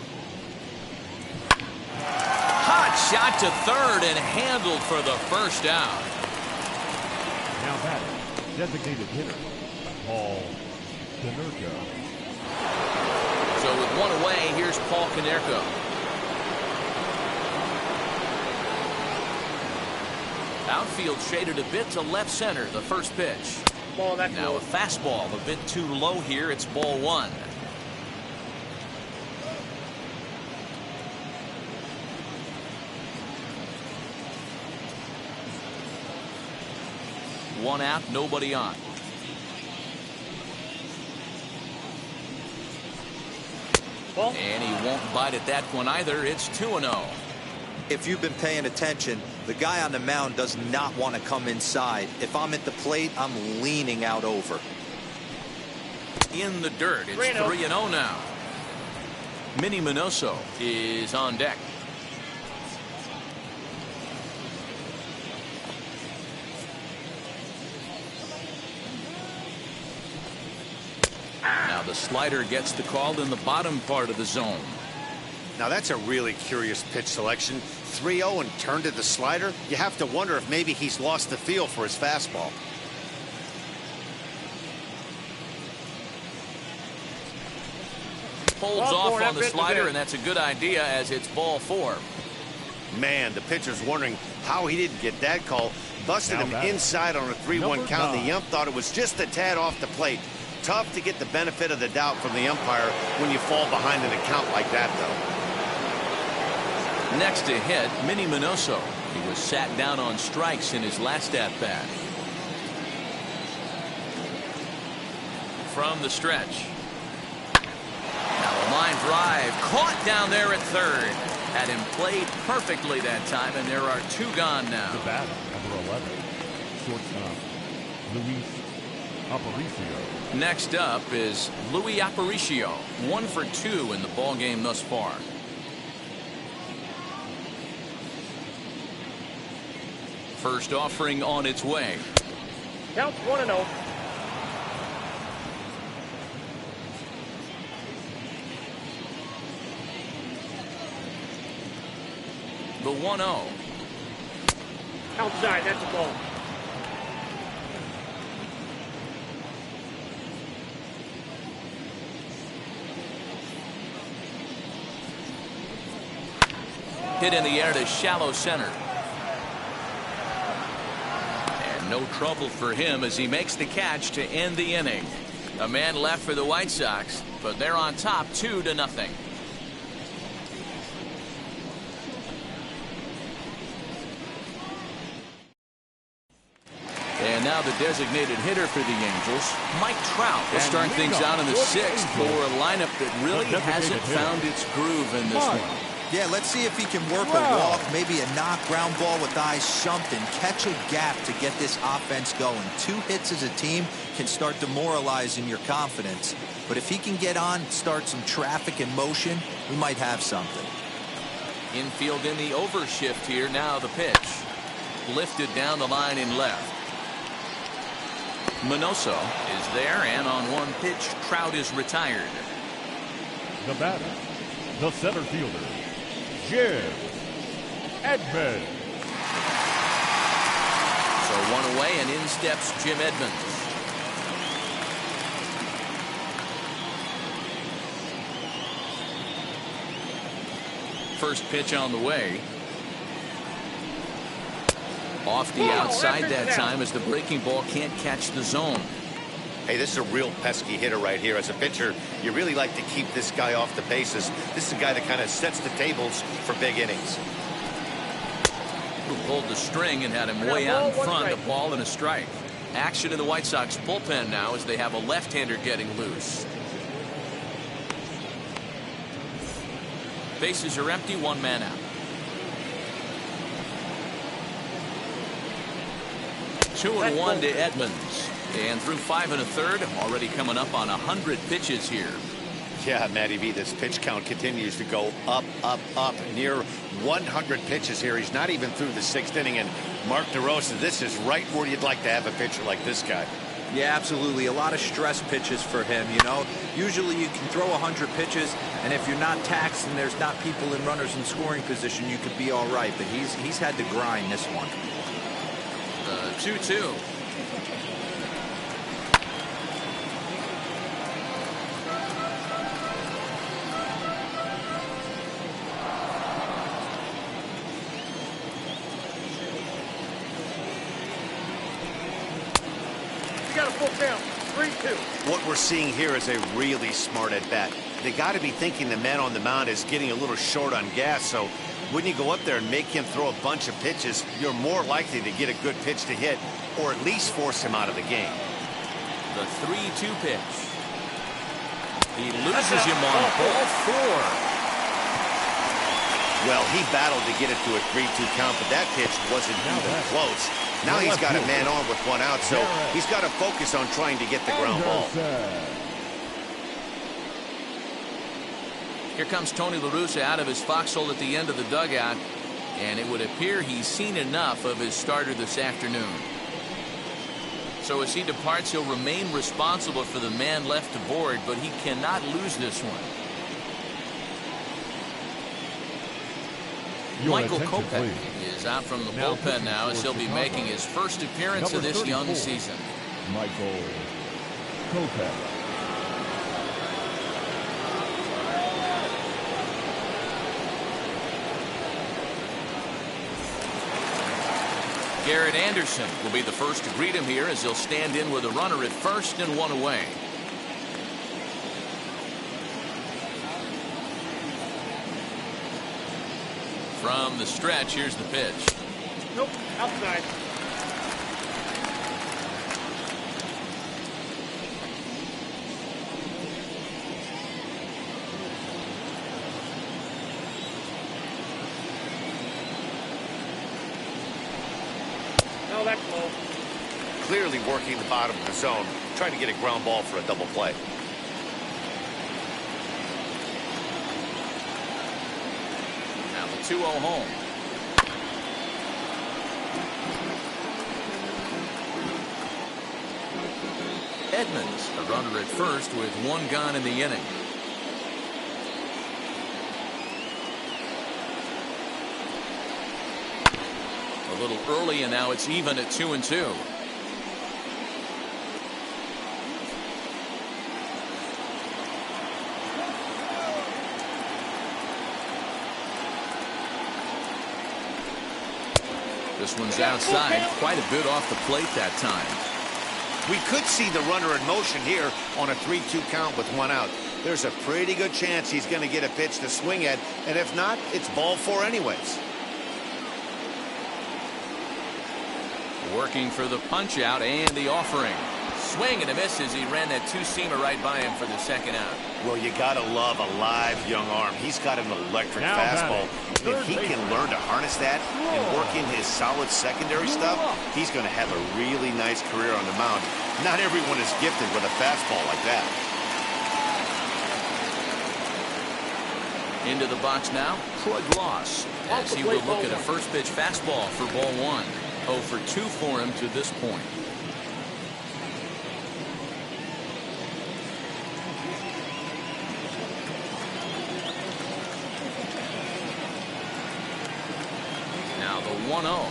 Hot shot to third and handled for the first out. Now batting, designated hitter, Paul Canerco. So with one away, here's Paul Canerco. Outfield shaded a bit to left center, the first pitch. Now a fastball a bit too low here. It's ball one. One out, nobody on. And he won't bite at that one either. It's 2-0. If you've been paying attention, the guy on the mound does not want to come inside. If I'm at the plate, I'm leaning out over. In the dirt, it's 3-0 now. Minnie Minoso is on deck. Now the slider gets the call in the bottom part of the zone. Now that's a really curious pitch selection. 3-0 and turned to the slider. You have to wonder if maybe he's lost the feel for his fastball. Holds off on the slider, and that's a good idea as it's ball four. Man, the pitcher's wondering how he didn't get that call. Busted him inside on a 3-1 count. The ump thought it was just a tad off the plate. Tough to get the benefit of the doubt from the umpire when you fall behind an account like that, though. Next to hit, Minnie Minoso. He was sat down on strikes in his last at-bat. From the stretch. Now a line drive. Caught down there at third. Had him played perfectly that time, and there are two gone now. The batter, number 11, shortstop, Aparicio. Next up is Luis Aparicio. 1 for 2 in the ball game thus far. First offering on its way. Counts 1-0. The 1-0. Outside, that's a ball. Hit in the air to shallow center. And no trouble for him as he makes the catch to end the inning. A man left for the White Sox, but they're on top 2-0. And now the designated hitter for the Angels, Mike Trout, will start things out in the 6th for a lineup that really hasn't found its groove in this one. Yeah, let's see if he can work a walk, maybe a knock, ground ball with eyes, something. Catch a gap to get this offense going. 2 hits as a team can start demoralizing your confidence. But if he can get on, start some traffic in motion, we might have something. Infield in the overshift here. Now the pitch. Lifted down the line in left. Minoso is there, and on one pitch, Trout is retired. The batter, the center fielder, Jim Edmonds. So one away, and in steps Jim Edmonds. First pitch on the way. Off the outside that time as the breaking ball can't catch the zone. Hey, this is a real pesky hitter right here. As a pitcher, you really like to keep this guy off the bases. This is a guy that kind of sets the tables for big innings. Who pulled the string and had him way out in front. A ball and a strike. Action in the White Sox bullpen now as they have a left-hander getting loose. Bases are empty, one man out. 2-1 to Edmonds. And through 5 1/3, already coming up on 100 pitches here. Yeah, Matty B, this pitch count continues to go up, up, up. Near 100 pitches here. He's not even through the 6th inning. And Mark DeRosa, this is right where you'd like to have a pitcher like this guy. Yeah, absolutely. A lot of stress pitches for him, you know. Usually you can throw 100 pitches, and if you're not taxed and there's not people in runners in scoring position, you could be all right. But he's had to grind this one. 2-2. Got a full count. 3-2. What we're seeing here is a really smart at bat. They got to be thinking the man on the mound is getting a little short on gas. So when you go up there and make him throw a bunch of pitches, you're more likely to get a good pitch to hit or at least force him out of the game. The 3-2 pitch. He loses him on ball 4. Well, he battled to get it to a 3-2 count, but that pitch wasn't even close. Now he's got a man on with 1 out, so he's got to focus on trying to get the ground ball. Here comes Tony La Russa out of his foxhole at the end of the dugout, and it would appear he's seen enough of his starter this afternoon. So as he departs, he'll remain responsible for the man left to board, but he cannot lose this one. Michael Kopech is out from the bullpen now as he'll be making his first appearance of this young season. Michael Kopech. Garrett Anderson will be the first to greet him here as he'll stand in with a runner at first and 1 away. From the stretch, here's the pitch. Nope, outside. No, that's low. Clearly working the bottom of the zone, trying to get a ground ball for a double play. Now the 2-0 home. Edmonds, a runner at first with 1 gone in the inning. A little early, and now it's even at 2-2. This one's outside, quite a bit off the plate that time. We could see the runner in motion here on a 3-2 count with 1 out. There's a pretty good chance he's going to get a pitch to swing at, and if not, it's ball 4 anyways. Working for the punch out and the offering. Swing and a miss as he ran that 2-seamer right by him for the 2nd out. Well, you gotta love a live young arm. He's got an electric fastball. If he can learn to harness that and work in his solid secondary stuff, he's going to have a really nice career on the mound. Not everyone is gifted with a fastball like that. Into the box now, Troy Gloss, as he will look at a first pitch fastball for ball 1. 0 for 2 for him to this point. Now the 1-0.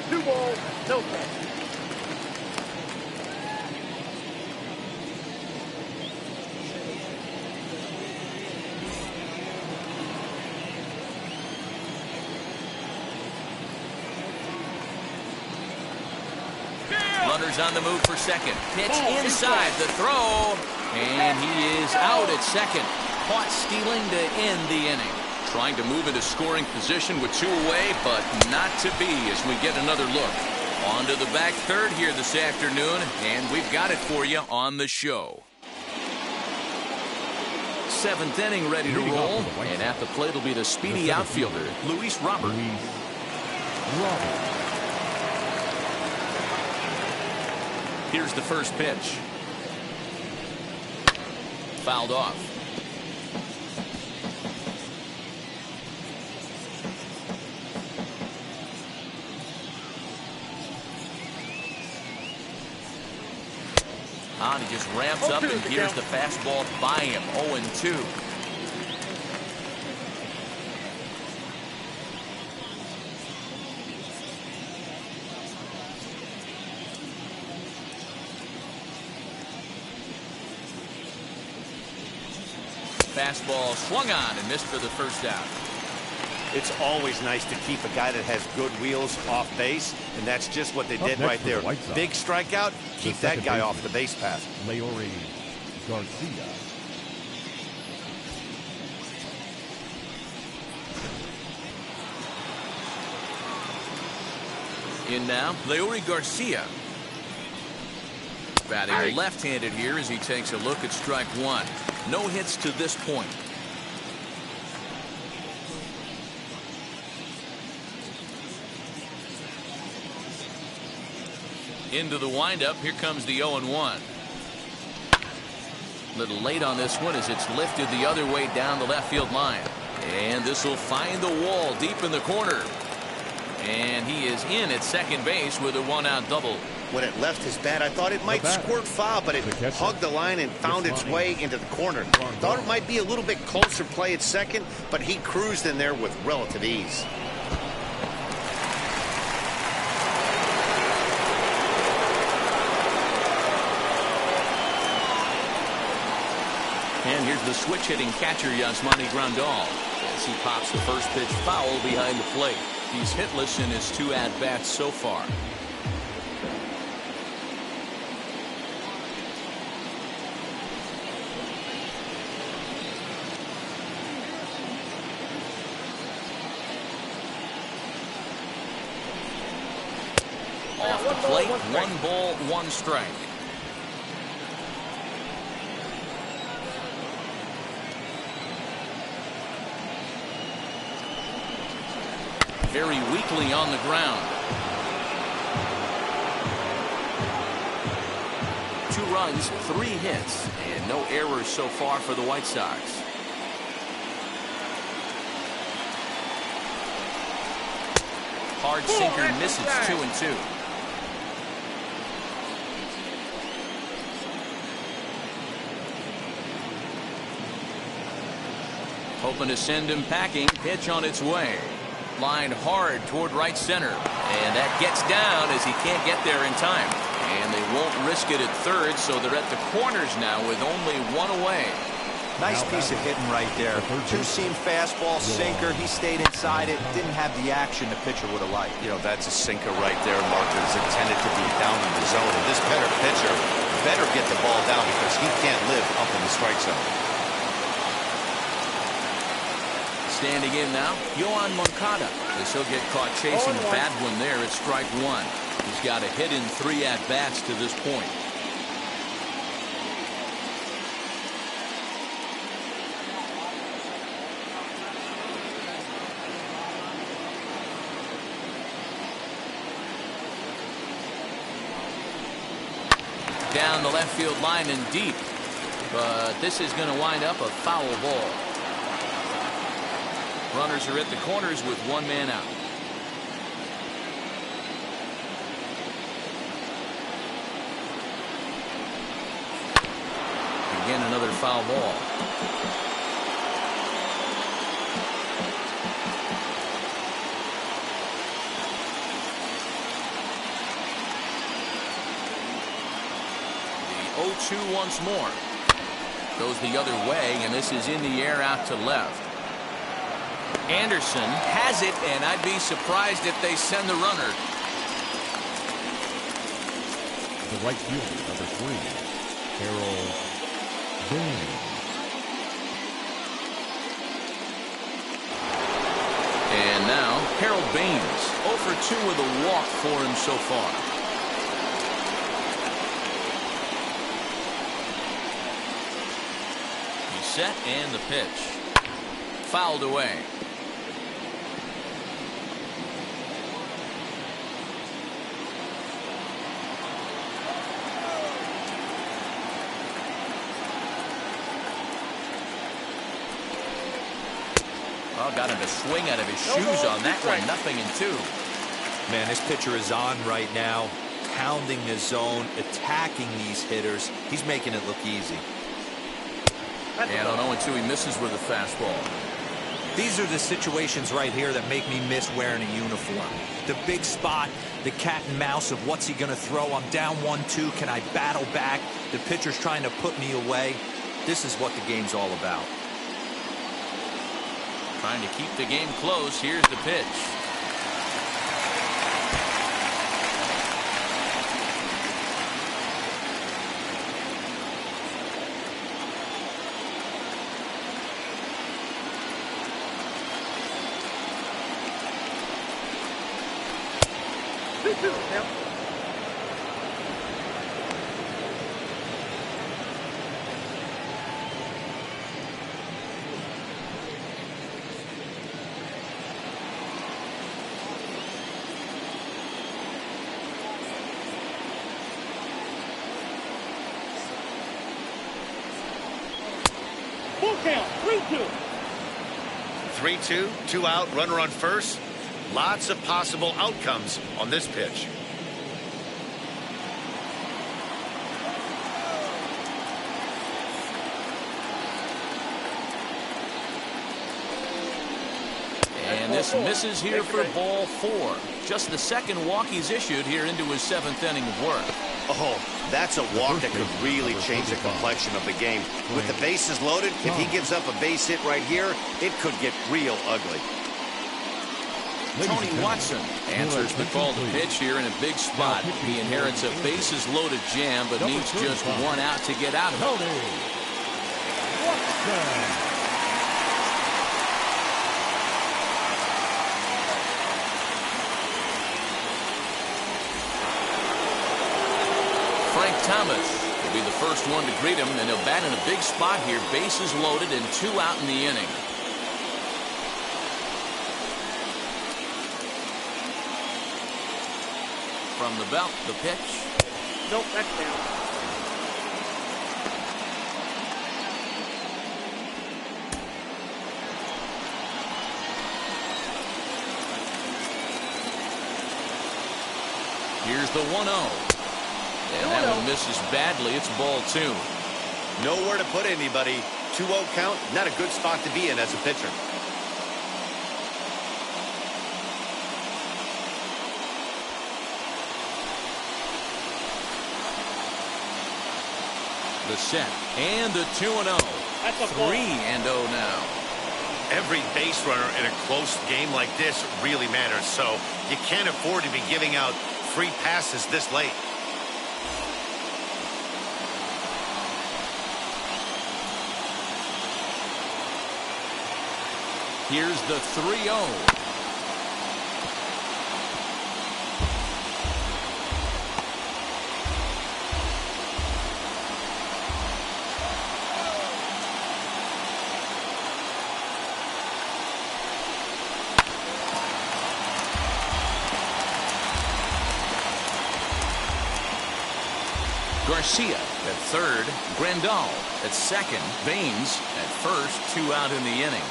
2 balls, no strikes. Runners on the move for second. Pitch inside the throw. And he is out at second. Caught stealing to end the inning. Trying to move into scoring position with 2 away, but not to be as we get another look. On to the back third here this afternoon, and we've got it for you on the show. 7th inning ready to roll, and at the plate will be the speedy outfielder, Luis Robert. Here's the first pitch. Fouled off. On, he just ramps up and here's the fastball by him. 0-2. Fastball swung on and missed for the first out. It's always nice to keep a guy that has good wheels off base, and that's just what they did right there. Big strikeout, keep that guy off the base path. Garcia. In now, Leury Garcia. Batting left-handed here as he takes a look at strike one. No hits to this point. Into the windup. Here comes the 0-1. Little late on this one as it's lifted the other way down the left field line. And this will find the wall deep in the corner. And he is in at second base with a 1-out double. When it left his bat, I thought it might squirt foul, but it hugged the line and found its way into the corner. Thought it might be a little bit closer play at second, but he cruised in there with relative ease. And here's the switch-hitting catcher, Yasmani Grandal, as he pops the first pitch foul behind the plate. He's hitless in his 2 at-bats so far. Off the plate, 1 ball, 1 strike. Very weakly on the ground. 2 runs, 3 hits, and no errors so far for the White Sox. Hard sinker misses. 2-2. Hoping to send him packing. Pitch on its way. Lined hard toward right center. And that gets down as he can't get there in time. And they won't risk it at third, so they're at the corners now with only 1 away. Nice piece of hitting right there. 2-seam fastball, sinker. He stayed inside it. Didn't have the action the pitcher would have liked. You know, that's a sinker right there, Mark. It's intended to be down in the zone. And this pitcher better get the ball down because he can't live up in the strike zone. Standing in now, Yohan Moncada. As he'll get caught chasing a bad one there at strike 1. He's got a hit in 3 at-bats to this point. Down the left field line and deep. But this is going to wind up a foul ball. Runners are at the corners with 1 man out. Again, another foul ball. The 0-2 once more. Goes the other way, and this is in the air out to left. Anderson has it, and I'd be surprised if they send the runner. the right fielder, number 3, Harold Baines. And now, Harold Baines, 0 for 2 with a walk for him so far. He's set and the pitch. Fouled away. Well, got him to swing out of his shoes on that one. 0-2. Man, this pitcher is on right now, pounding the zone, attacking these hitters. He's making it look easy. And on 0-2, he misses with a fastball. These are the situations right here that make me miss wearing a uniform. The big spot, the cat and mouse of what's he going to throw. I'm down 1-2. Can I battle back? The pitcher's trying to put me away. This is what the game's all about. Trying to keep the game close. Here's the pitch. Full count, 3-2. 3-2, 2 out, runner on first. Lots of possible outcomes on this pitch. And this misses here for ball 4. Just the second walk he's issued here into his 7th inning of work. Oh, that's a walk that could really change the complexion of the game. With the bases loaded, if he gives up a base hit right here, it could get real ugly. Tony Watson answers the call to pitch here in a big spot. He inherits a bases loaded jam, but needs just 1 out to get out of it. Frank Thomas will be the first one to greet him, and he'll bat in a big spot here. Bases loaded and 2 out in the inning. From the belt, the pitch. Nope, that's down. Here's the 1-0. And that one misses badly. It's ball 2. Nowhere to put anybody. 2-0 count, not a good spot to be in as a pitcher. The set and the 2-0. 3-0 now. Every base runner in a close game like this really matters, so you can't afford to be giving out free passes this late. Here's the 3-0. Garcia at third, Rendon at second, Baines at first, 2 out in the inning.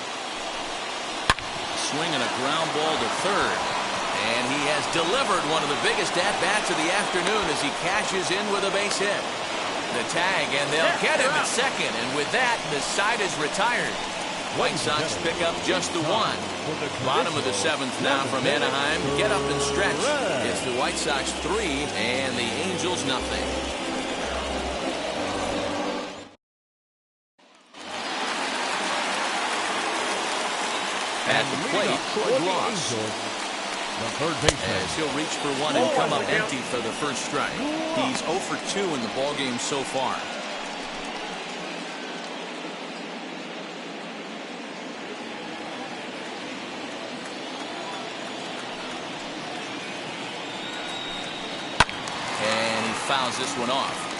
Swinging a ground ball to third, and he has delivered one of the biggest at-bats of the afternoon as he cashes in with a base hit. The tag, and they'll get him at second, and with that, the side is retired. White Sox pick up just the 1. Bottom of the 7th now from Anaheim. Get up and stretch. It's the White Sox 3 and the Angels nothing. At the plate, Troy Walsh. The third baseman. As he'll reach for one and come up empty for the first strike. He's 0 for 2 in the ballgame so far. And he fouls this one off.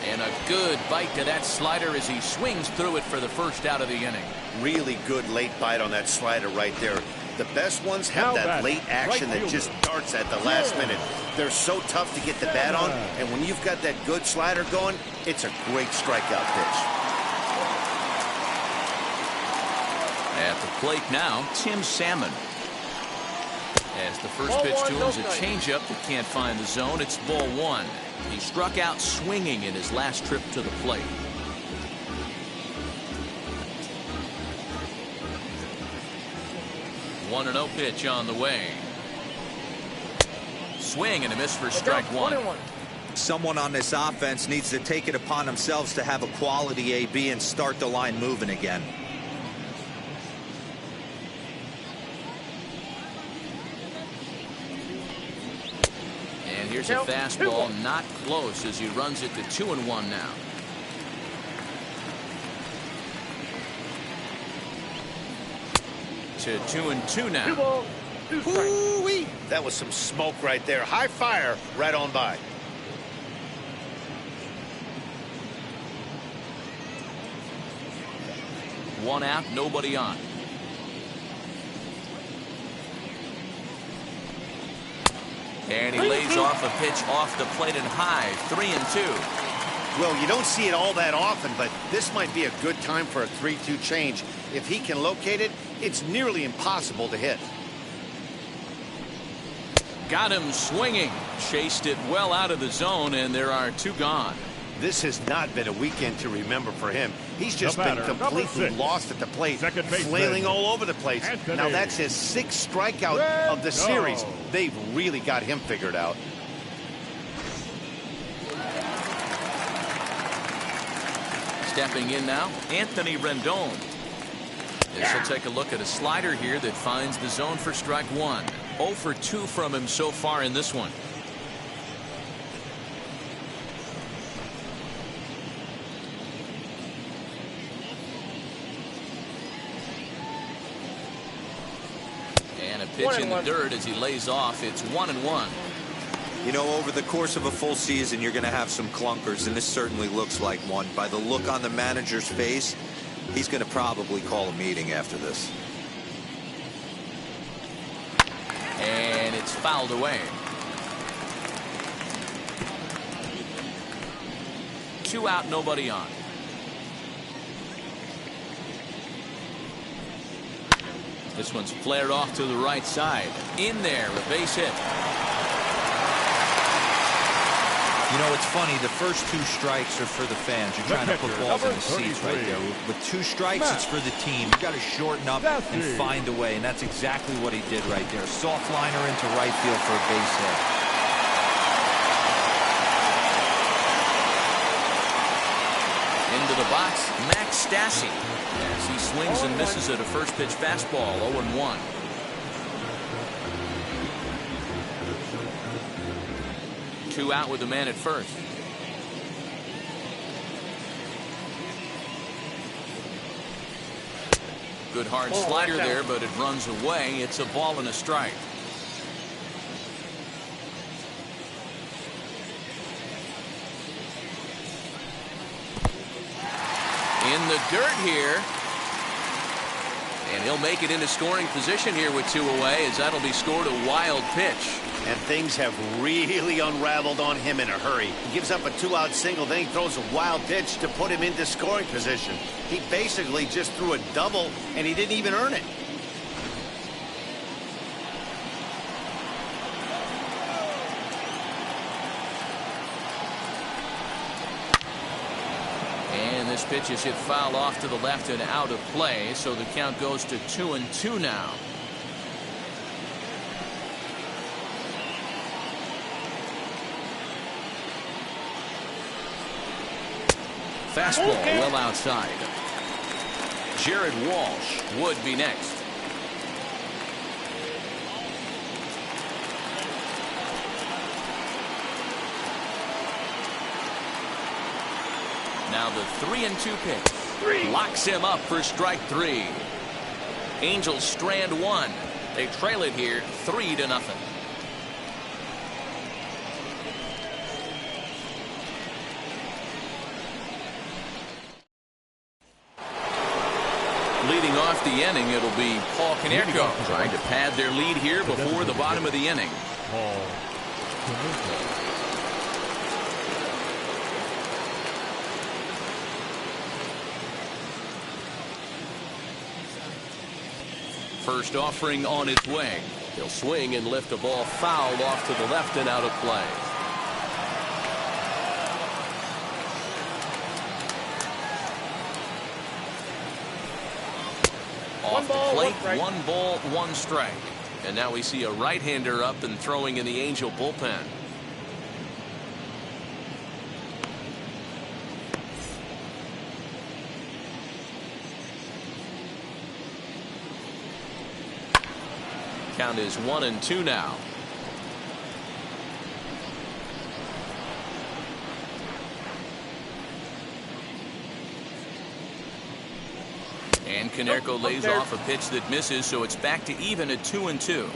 And a good bite to that slider as he swings through it for the first out of the inning. Really good late bite on that slider right there. The best ones have that late action that just darts at the last minute. They're so tough to get the bat on, and when you've got that good slider going, it's a great strikeout pitch. At the plate now, Tim Salmon. As the first pitch to him is a changeup that can't find the zone. It's ball one. He struck out swinging in his last trip to the plate. One 1-0 pitch on the way. Swing and a miss for strike one. Someone on this offense needs to take it upon themselves to have a quality AB and start the line moving again. And here's a fastball not close as he runs it to 2-1 now. To 2-2 now. Ooh-wee. That was some smoke right there. High fire right on by. One out, nobody on. And he lays off a pitch off the plate and high. 3-2. Well, you don't see it all that often, but this might be a good time for a 3-2 change. If he can locate it, it's nearly impossible to hit. Got him swinging. Chased it well out of the zone, and there are two gone. This has not been a weekend to remember for him. He's just been completely lost at the plate, flailing all over the place. Now that's his 6th strikeout of the series. They've really got him figured out. Stepping in now, Anthony Rendon. This will take a look at a slider here that finds the zone for strike one. 0 for 2 from him so far in this one. And a pitch in the dirt as he lays off. It's 1-1. You know, over the course of a full season, you're going to have some clunkers, and this certainly looks like one. By the look on the manager's face, he's going to probably call a meeting after this. And it's fouled away. 2 out, nobody on. This one's flared off to the right side. In there, a base hit. You know, it's funny, the first 2 strikes are for the fans. You're trying to put balls in the seats right there. With 2 strikes, it's for the team. You got to shorten up and find a way, and that's exactly what he did right there. Soft liner into right field for a base hit. Into the box, Max Stassi. As he swings and misses at a first pitch fastball, 0-1. Two out with the man at first. Good hard slider there, but it runs away. It's a ball and a strike. In the dirt here. And he'll make it into scoring position here with 2 away, as that'll be scored a wild pitch. And things have really unraveled on him in a hurry. He gives up a 2-out single, then he throws a wild pitch to put him into scoring position. He basically just threw a double, and he didn't even earn it. And this pitch is hit foul off to the left and out of play, so the count goes to 2-2 now. fastball well outside. Jared Walsh would be next. Now the 3-2 pitch. Locks him up for strike 3. Angels strand 1. They trail it here 3-0. Leading off the inning, it'll be Paul Canerco trying to pad their lead here before the bottom of the inning. First offering on its way. He'll swing and lift a ball foul off to the left and out of play. Off the plate, 1 ball, 1 strike. And now we see a right-hander up and throwing in the Angel bullpen. Count is 1-2 now. And Canerco lays off a pitch that misses, so it's back to even at 2-2.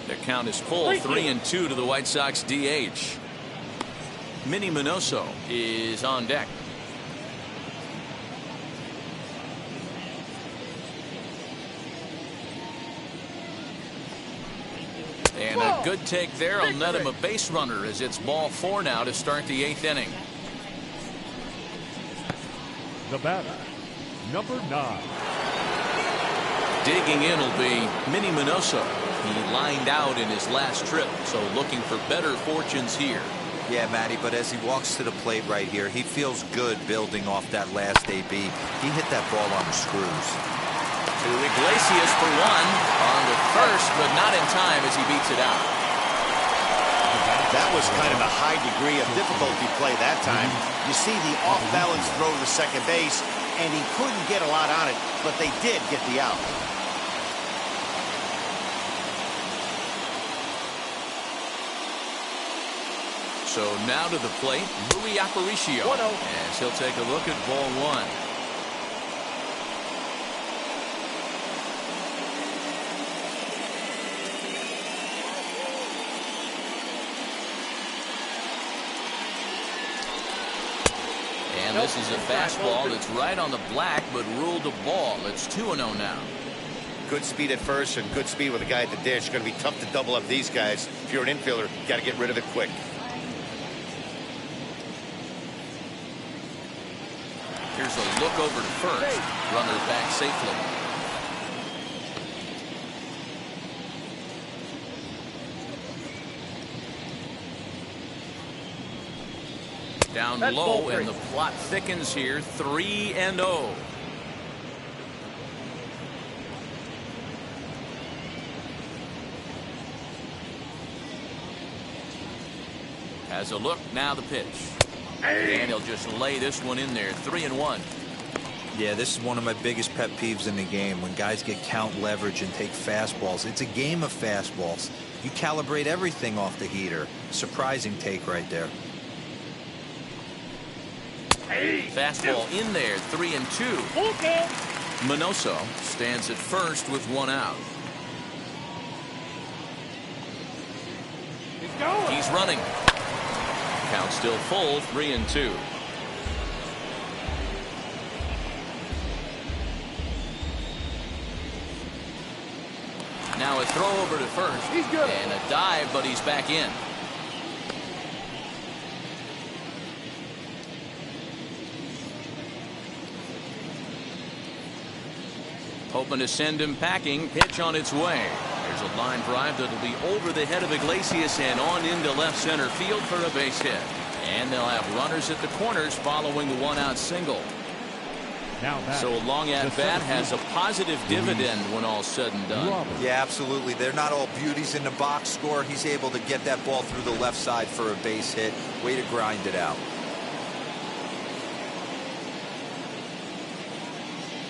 Their count is full, 3-2 to the White Sox DH. Minnie Minoso is on deck. And a good take there will net him a base runner as it's ball 4 now to start the 8th inning. The batter, number 9. Digging in will be Minnie Minoso. He lined out in his last trip, so looking for better fortunes here. Yeah, Matty, but as he walks to the plate right here, he feels good building off that last AB. He hit that ball on the screws. To Iglesias for 1 on the first, but not in time as he beats it out. That was kind of a high degree of difficulty play that time. You see the off-balance throw to second base, and he couldn't get a lot on it, but they did get the out. So now to the plate, Luis Aparicio, as he'll take a look at ball 1. And this is a fastball that's right on the black, but ruled a ball. It's 2-0 now. Good speed at first and good speed with a guy at the dish. It's going to be tough to double up these guys. If you're an infielder, you got to get rid of it quick. Here's a look over to first. Runner back safely. Down low, and the plot thickens here. 3-0. Has a look, now the pitch. And he'll just lay this one in there. 3-1. Yeah, this is one of my biggest pet peeves in the game, when guys get count leverage and take fastballs. It's a game of fastballs. You calibrate everything off the heater. Surprising take right there. Fastball in there. 3-2. Minoso stands at first with 1 out. He's running. Count still full. 3-2. Now a throw over to first. He's good. And a dive, but he's back in. Hoping to send him packing. Pitch on its way. There's a line drive that'll be over the head of Iglesias and on into left center field for a base hit. And they'll have runners at the corners following the 1-out single. So a long at bat has a positive dividend when all's said and done. Yeah, absolutely. They're not all beauties in the box score. He's able to get that ball through the left side for a base hit. Way to grind it out.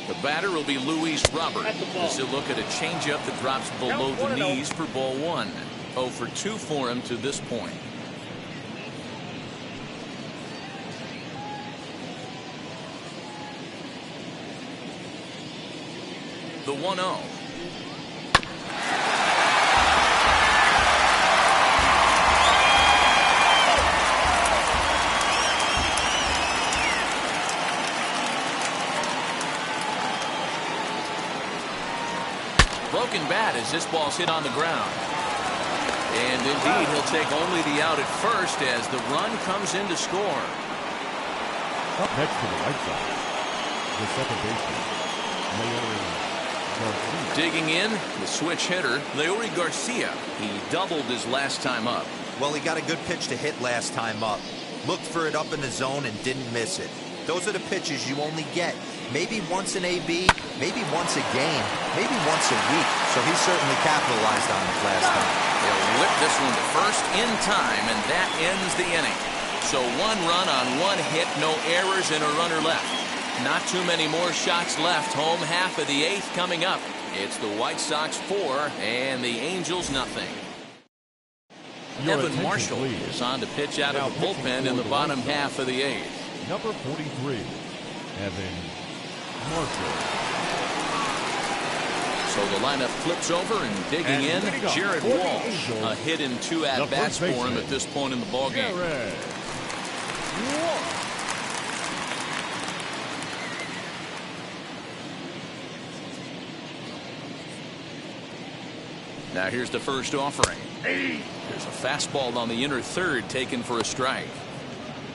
The batter will be Luis Robert as he'll look at a changeup that drops below the knees for ball one. 0 for 2 for him to this point. The 1-0. Broken bat as this ball's hit on the ground. And indeed, he'll take only the out at first as the run comes in to score. Up next to the White Sox, the second baseman, digging in, the switch hitter, Leury Garcia. He doubled his last time up. Well, he got a good pitch to hit last time up. Looked for it up in the zone and didn't miss it. Those are the pitches you only get maybe once in AB, maybe once a game, maybe once a week. So he certainly capitalized on it last time. They'll whip this one to first in time, and that ends the inning. So 1 run on 1 hit, no errors, and a runner left. Not too many more shots left. Home half of the 8th coming up. It's the White Sox 4 and the Angels nothing. Evan Marshall is on to pitch out of the bullpen in the bottom half of the 8th. Number 43, Evan Marshall. So the lineup flips over and digging in, Jared Walsh. A hit in 2 at-bats for him at this point in the ballgame. Now here's the first offering. There's a fastball on the inner third taken for a strike.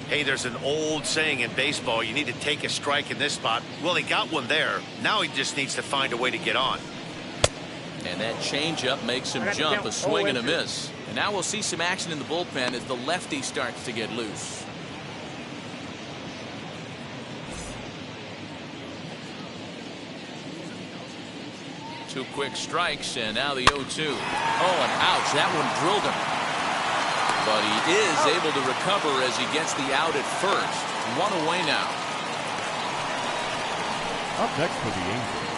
Hey, there's an old saying in baseball, you need to take a strike in this spot. Well, he got one there. Now he just needs to find a way to get on. And that changeup makes him jump, a swing and a miss. And now we'll see some action in the bullpen as the lefty starts to get loose. Two quick strikes, and now the 0-2. Oh, and ouch, that one drilled him. But he is able to recover as he gets the out at first. 1 away now. Up next for the Angels,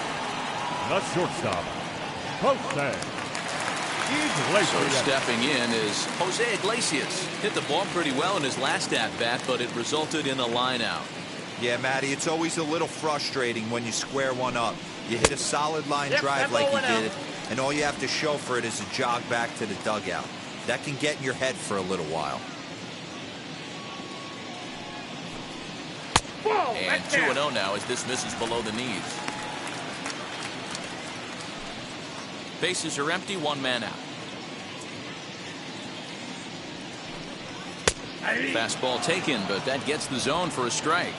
the shortstop, Jose Iglesias. So stepping in is Jose Iglesias. Hit the ball pretty well in his last at-bat, but it resulted in a line out. Yeah, Matty, it's always a little frustrating when you square one up. You hit a solid line drive like he did, and all you have to show for it is a jog back to the dugout. That can get in your head for a little while. And 2-0 now as this misses below the knees. Bases are empty, 1 man out. Fastball taken, but that gets the zone for a strike.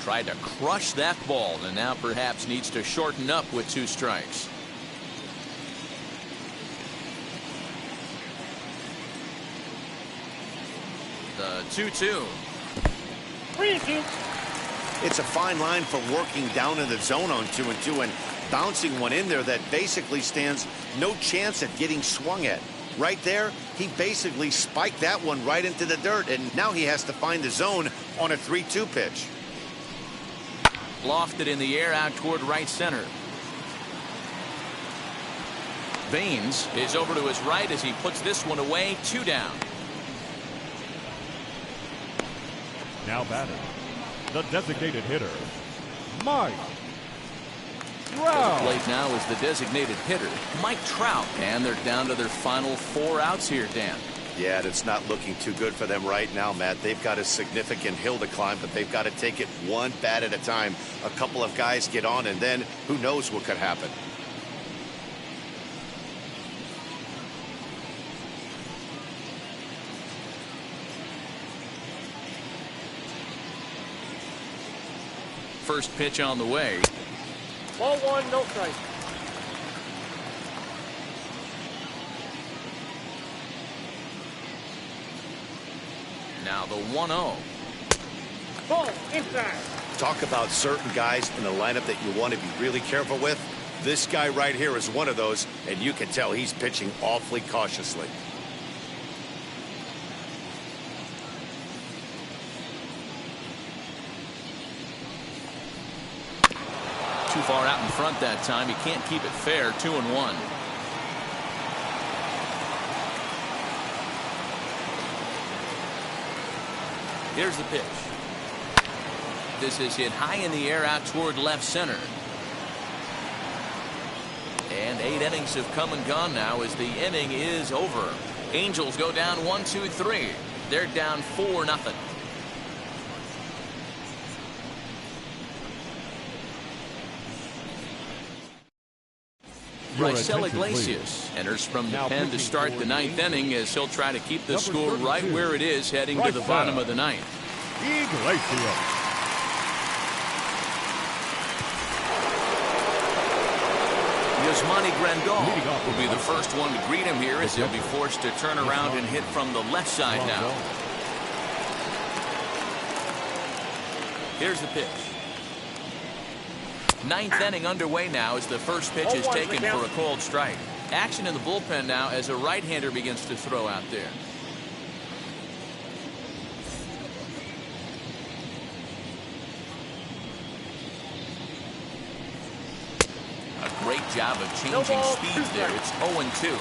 Tried to crush that ball and now perhaps needs to shorten up with 2 strikes. The 2-2. 3-2. It's a fine line for working down in the zone on 2-2 and bouncing one in there that basically stands no chance at getting swung at. Right there, he basically spiked that one right into the dirt, and now he has to find the zone on a 3-2 pitch. Lofted in the air out toward right center. Baines is over to his right as he puts this one away. 2 down. Now batting, the designated hitter, Mike Trout. The plate now is the designated hitter, Mike Trout. And they're down to their final 4 outs here, Dan. Yeah, and it's not looking too good for them right now, Matt. They've got a significant hill to climb, but they've got to take it 1 bat at a time. A couple of guys get on, and then who knows what could happen. First pitch on the way. Ball 1, no strike. Now the 1-0. Ball inside. Talk about certain guys in the lineup that you want to be really careful with. This guy right here is one of those, and you can tell he's pitching awfully cautiously. Too far out in front that time. He can't keep it fair. 2-1. Here's the pitch. This is hit high in the air out toward left center. And 8 innings have come and gone now as the inning is over. Angels go down 1-2-3. They're down 4-0. Iglesias enters from the pen to start the 9th inning as he'll try to keep the score right where it is heading to the bottom of the 9th. Iglesias. Rendon will be the first one to greet him here as he'll be forced to turn around and hit from the left side now. Here's the pitch. 9th inning underway now as the first pitch is taken for a called strike. Action in the bullpen now as a right-hander begins to throw out there. Great job of changing speeds there. It's 0-2.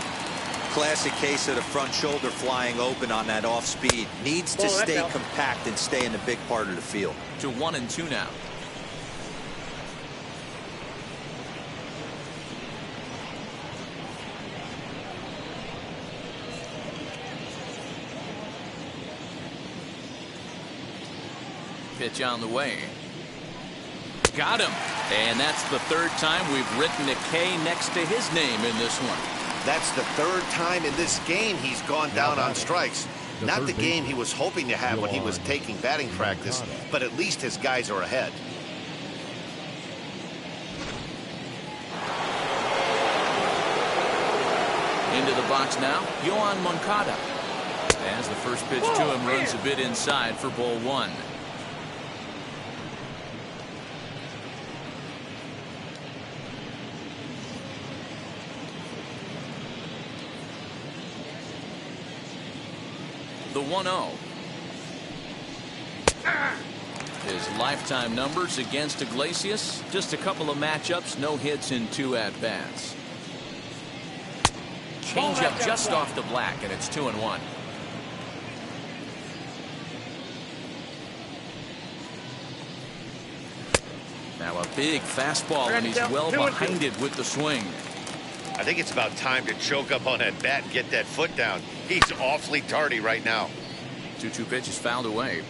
Classic case of the front shoulder flying open on that off speed. Needs to stay compact and stay in the big part of the field. To 1-2 now. Pitch on the way. Got him. And that's the 3rd time we've written a K next to his name in this one. That's the 3rd time in this game he's gone down on strikes. Not the game he was hoping to have when he was taking batting practice, but at least his guys are ahead. Into the box now, Moncada. As the first pitch to him runs a bit inside for ball 1. The 1-0. His lifetime numbers against Iglesias, just a couple of matchups, no hits in 2 at-bats. Changeup just off the black, and it's 2-1. Now a big fastball, and he's well behind it with the swing. I think it's about time to choke up on that bat and get that foot down. He's awfully tardy right now. 2-2 pitch is fouled away.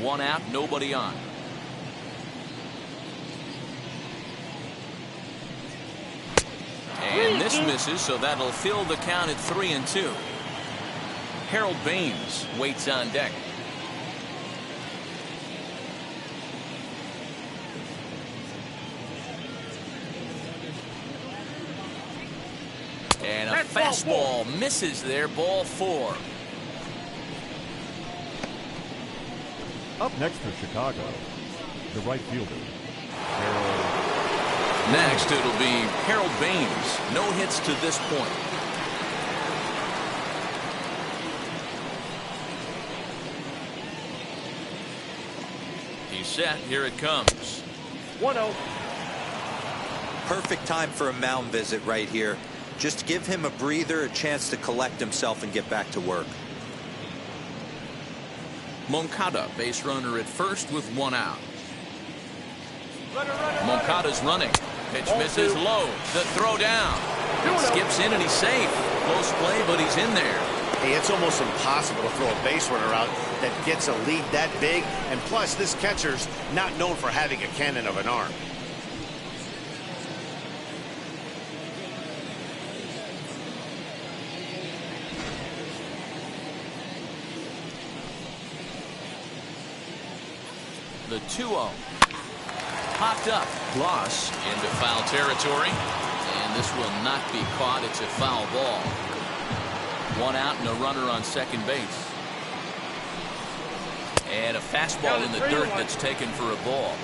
1 out, nobody on. And this misses, so that'll fill the count at 3-2. Harold Baines waits on deck. And a fastball misses there, ball 4. Up next for Chicago, the right fielder, Next, it'll be Harold Baines. No hits to this point. He's set. Here it comes. 1-0. Perfect time for a mound visit right here. Just give him a breather, a chance to collect himself and get back to work. Moncada, base runner at first with 1 out. Moncada's running. Pitch misses low. The throw down. Skips in and he's safe. Close play, but he's in there. Hey, it's almost impossible to throw a base runner out that gets a lead that big. And plus, this catcher's not known for having a cannon of an arm. The 2-0. Popped up. Gloss into foul territory. And this will not be caught. It's a foul ball. One out and a runner on second base. And a fastball in the dirt that's taken for a ball.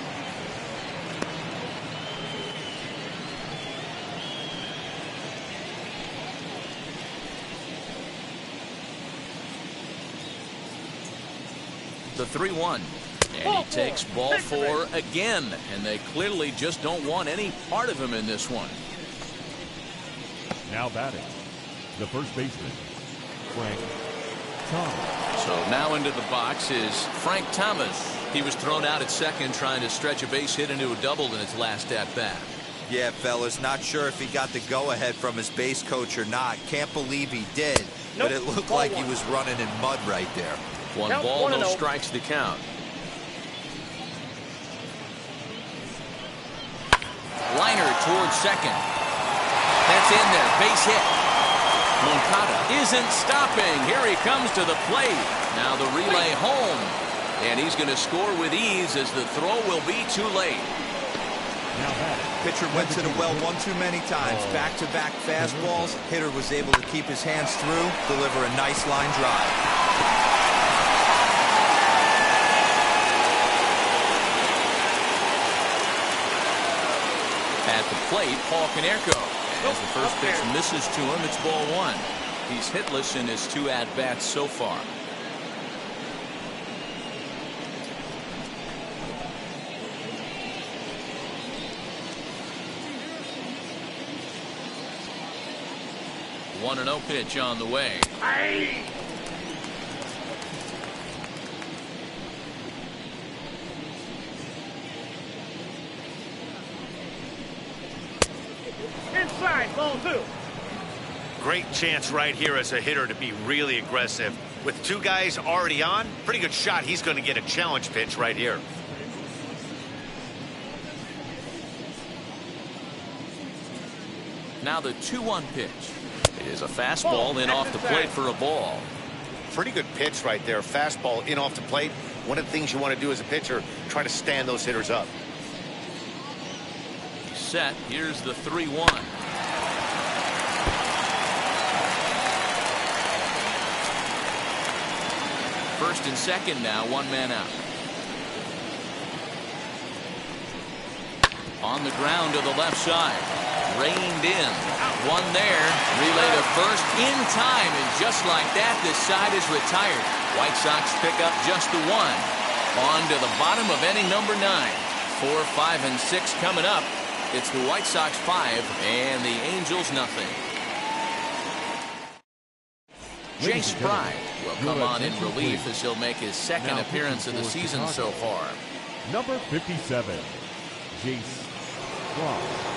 The 3-1. And he takes ball 4 again. And they clearly just don't want any part of him in this one. Now batting, the first baseman, Frank Thomas. So now into the box is Frank Thomas. He was thrown out at second trying to stretch a base hit into a double in his last at-bat. Yeah, fellas, not sure if he got the go-ahead from his base coach or not. Can't believe he did, but it looked like he was running in mud right there. One ball, no strikes to count. Liner towards second. That's in there. Base hit. Moncada isn't stopping. Here he comes to the plate. Now the relay home. And he's going to score with ease as the throw will be too late. Pitcher went to the well one too many times. Back-to-back fastballs. Hitter was able to keep his hands through, deliver a nice line drive. At the plate, Paul Canerco. As the first pitch misses to him, it's ball 1. He's hitless in his 2 at-bats so far. One 1-0 pitch on the way. Inside, ball 2. Great chance right here as a hitter to be really aggressive. With 2 guys already on, pretty good shot. He's going to get a challenge pitch right here. Now the 2-1 pitch. It is a fastball in off the plate for a ball. Pretty good pitch right there. Fastball in off the plate. One of the things you want to do as a pitcher, try to stand those hitters up. Set. Here's the 3-1. First and second now, 1 man out. On the ground to the left side. Reined in. One there. Relay to first in time. And just like that, this side is retired. White Sox pick up just the 1. On to the bottom of inning number 9. 4, 5, and 6 coming up. It's the White Sox 5 and the Angels nothing. Jace Fry will come on in relief as he'll make his second appearance of the season so far. Number 57, Jace Fry.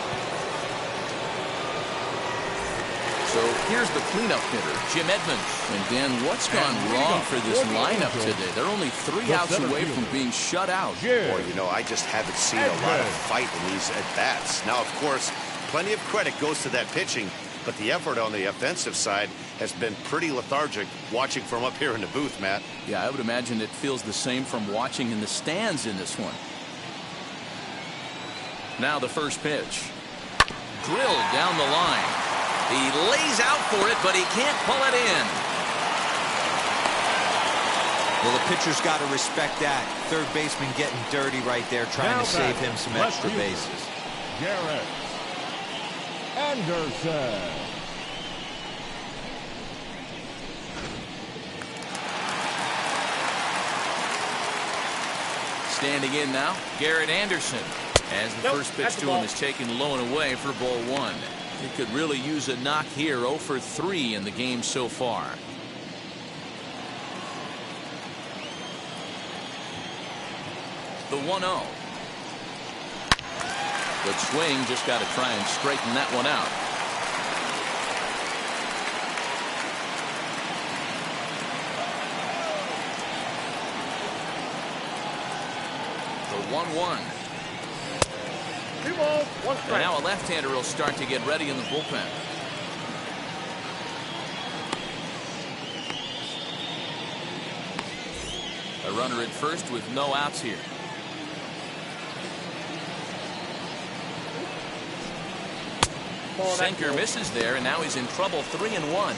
So here's the cleanup hitter, Jim Edmonds. And Dan, what's gone wrong for this lineup today? They're only 3 outs away from being shut out. Boy, you know, I just haven't seen a lot of fight in these at-bats. Now, of course, plenty of credit goes to that pitching, but the effort on the offensive side has been pretty lethargic watching from up here in the booth, Matt. Yeah, I would imagine it feels the same from watching in the stands in this one. Now the first pitch. Drilled down the line. He lays out for it, but he can't pull it in. Well, the pitcher's got to respect that. Third baseman getting dirty right there, trying to save him some extra bases. Garrett Anderson. Standing in now, Garrett Anderson. As the first pitch to him is taken low and away for ball 1. He could really use a knock here. 0 for 3 in the game so far. The 1-0. Good swing. Just got to try and straighten that one out. The 1-1. 2 balls, 1 strike. And now a left-hander will start to get ready in the bullpen. A runner at first with no outs here. Sinker misses there, and now he's in trouble. 3-1.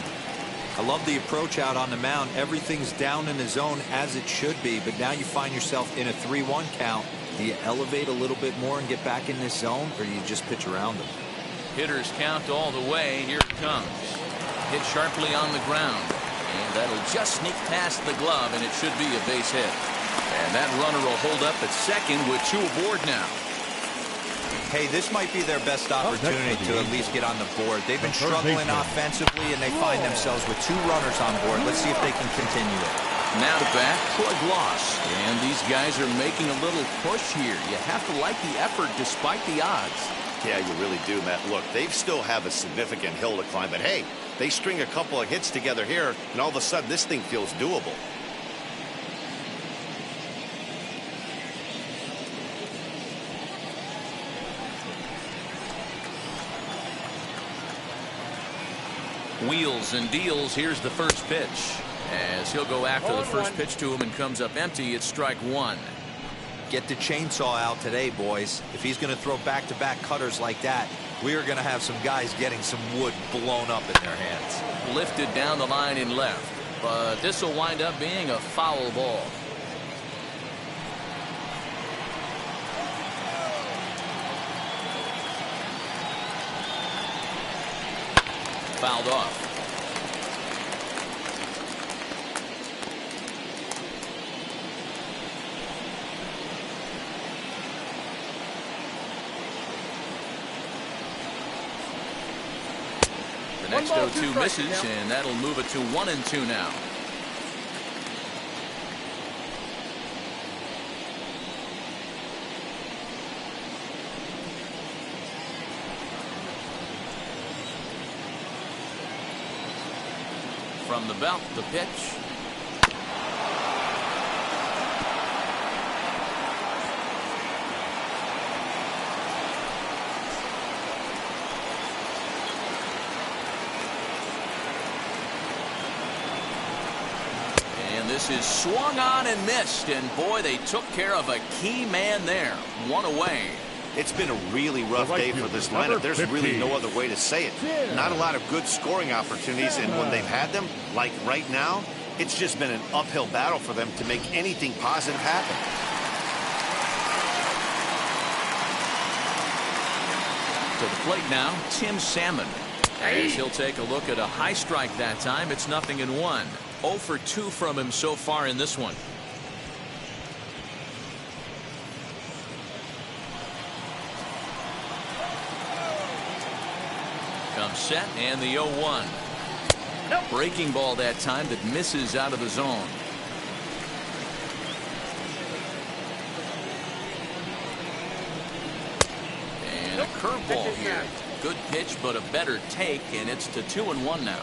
I love the approach out on the mound. Everything's down in the zone as it should be, but now you find yourself in a 3-1 count. Do you elevate a little bit more and get back in this zone, or do you just pitch around them? Hitters count all the way. Here it comes. Hit sharply on the ground. And that'll just sneak past the glove, and it should be a base hit. And that runner will hold up at second with 2 aboard now. Hey, this might be their best opportunity to at least get on the board. They've been struggling offensively, and they find themselves with 2 runners on board. Let's see if they can continue it. Now to bat, Walsh. And these guys are making a little push here. You have to like the effort despite the odds. Yeah, you really do, Matt. Look, they still have a significant hill to climb, but hey, they string a couple of hits together here, and all of a sudden this thing feels doable. Wheels and deals. Here's the first pitch. As he'll go after the first pitch to him and comes up empty, it's strike 1. Get the chainsaw out today, boys. If he's going to throw back-to-back cutters like that, we are going to have some guys getting some wood blown up in their hands. Lifted down the line in left, but this will wind up being a foul ball. Fouled off. The next 0-2 misses, and that'll move it to 1-2 now. From the belt, the pitch. And this is swung on and missed, and boy, they took care of a key man there. 1 away. It's been a really rough day for this lineup. There's really no other way to say it. Not a lot of good scoring opportunities, and when they've had them, like right now, it's just been an uphill battle for them to make anything positive happen. To the plate now, Tim Salmon. As he'll take a look at a high strike that time, it's 0-1. 0 for 2 from him so far in this one. Comes set, and the 0-1. Breaking ball that time that misses out of the zone. And a curveball here. Good pitch, but a better take, and it's to 2-1 now.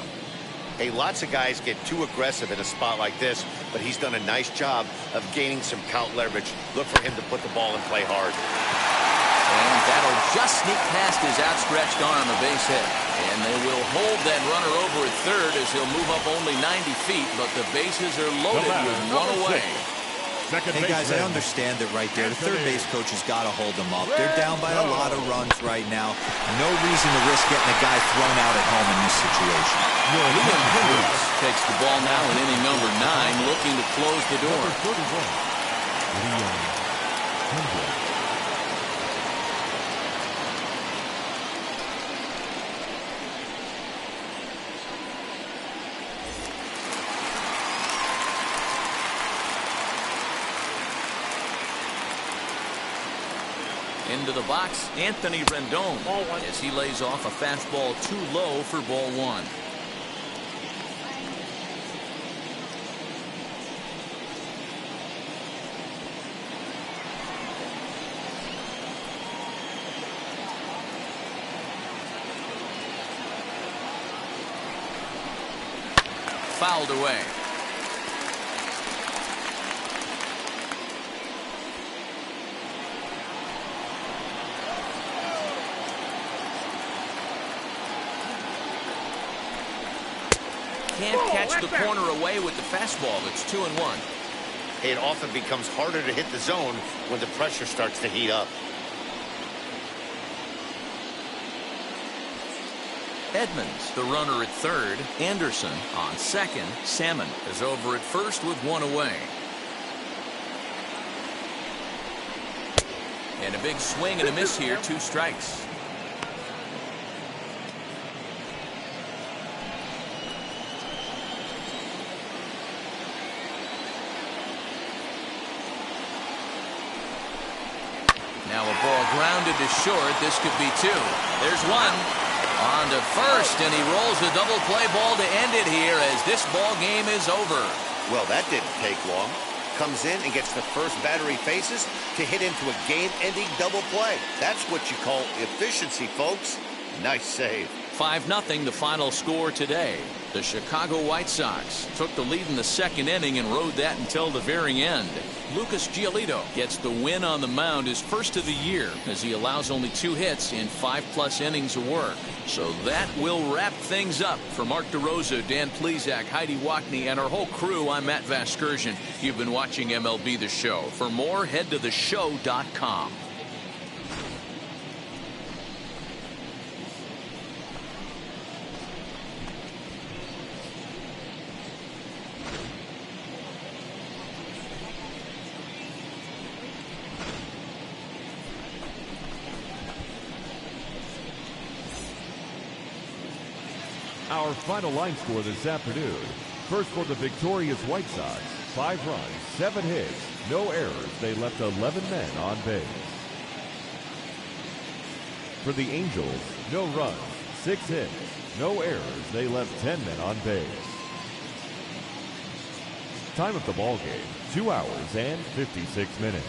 Hey, lots of guys get too aggressive in a spot like this, but he's done a nice job of gaining some count leverage. Look for him to put the ball in play hard. And that'll just sneak past his outstretched arm, a base hit. And they will hold that runner over at third as he'll move up only 90 feet, but the bases are loaded with 1 away. Hey, guys, I understand it right there. The third base coach has got to hold them up. They're down by a lot of runs right now. No reason to risk getting a guy thrown out at home in this situation. Liam Hendricks takes the ball now in inning number 9, looking to close the door. Into the box, Anthony Rendon, as he lays off a fastball too low for ball 1. Fouled away. Can't catch the corner away with the fastball. It's 2-1. It often becomes harder to hit the zone when the pressure starts to heat up. Edmonds, the runner at third. Anderson on second. Salmon is over at first with one away. And a big swing and a miss here, 2 strikes. Now a ball grounded to short. This could be 2. There's one. On to first, and he rolls the double play ball to end it here as this ball game is over. Well, that didn't take long. Comes in and gets the first batter he faces to hit into a game-ending double play. That's what you call efficiency, folks. Nice save. 5-0 the final score today. The Chicago White Sox took the lead in the second inning and rode that until the very end. Lucas Giolito gets the win on the mound, his first of the year, as he allows only 2 hits in 5+ innings of work. So that will wrap things up. For Mark DeRosa, Dan Plesac, Heidi Wackney, and our whole crew, I'm Matt Vasgersian. You've been watching MLB The Show. For more, head to theshow.com. Our final line score this afternoon. First for the victorious White Sox, 5 runs, 7 hits, no errors. They left 11 men on base. For the Angels, no runs, 6 hits, no errors. They left 10 men on base. Time of the ball game, 2 hours and 56 minutes.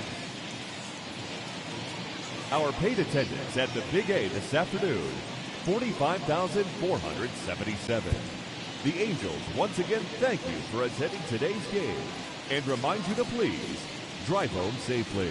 Our paid attendance at the Big A this afternoon, 45,477. The Angels once again thank you for attending today's game and remind you to please drive home safely.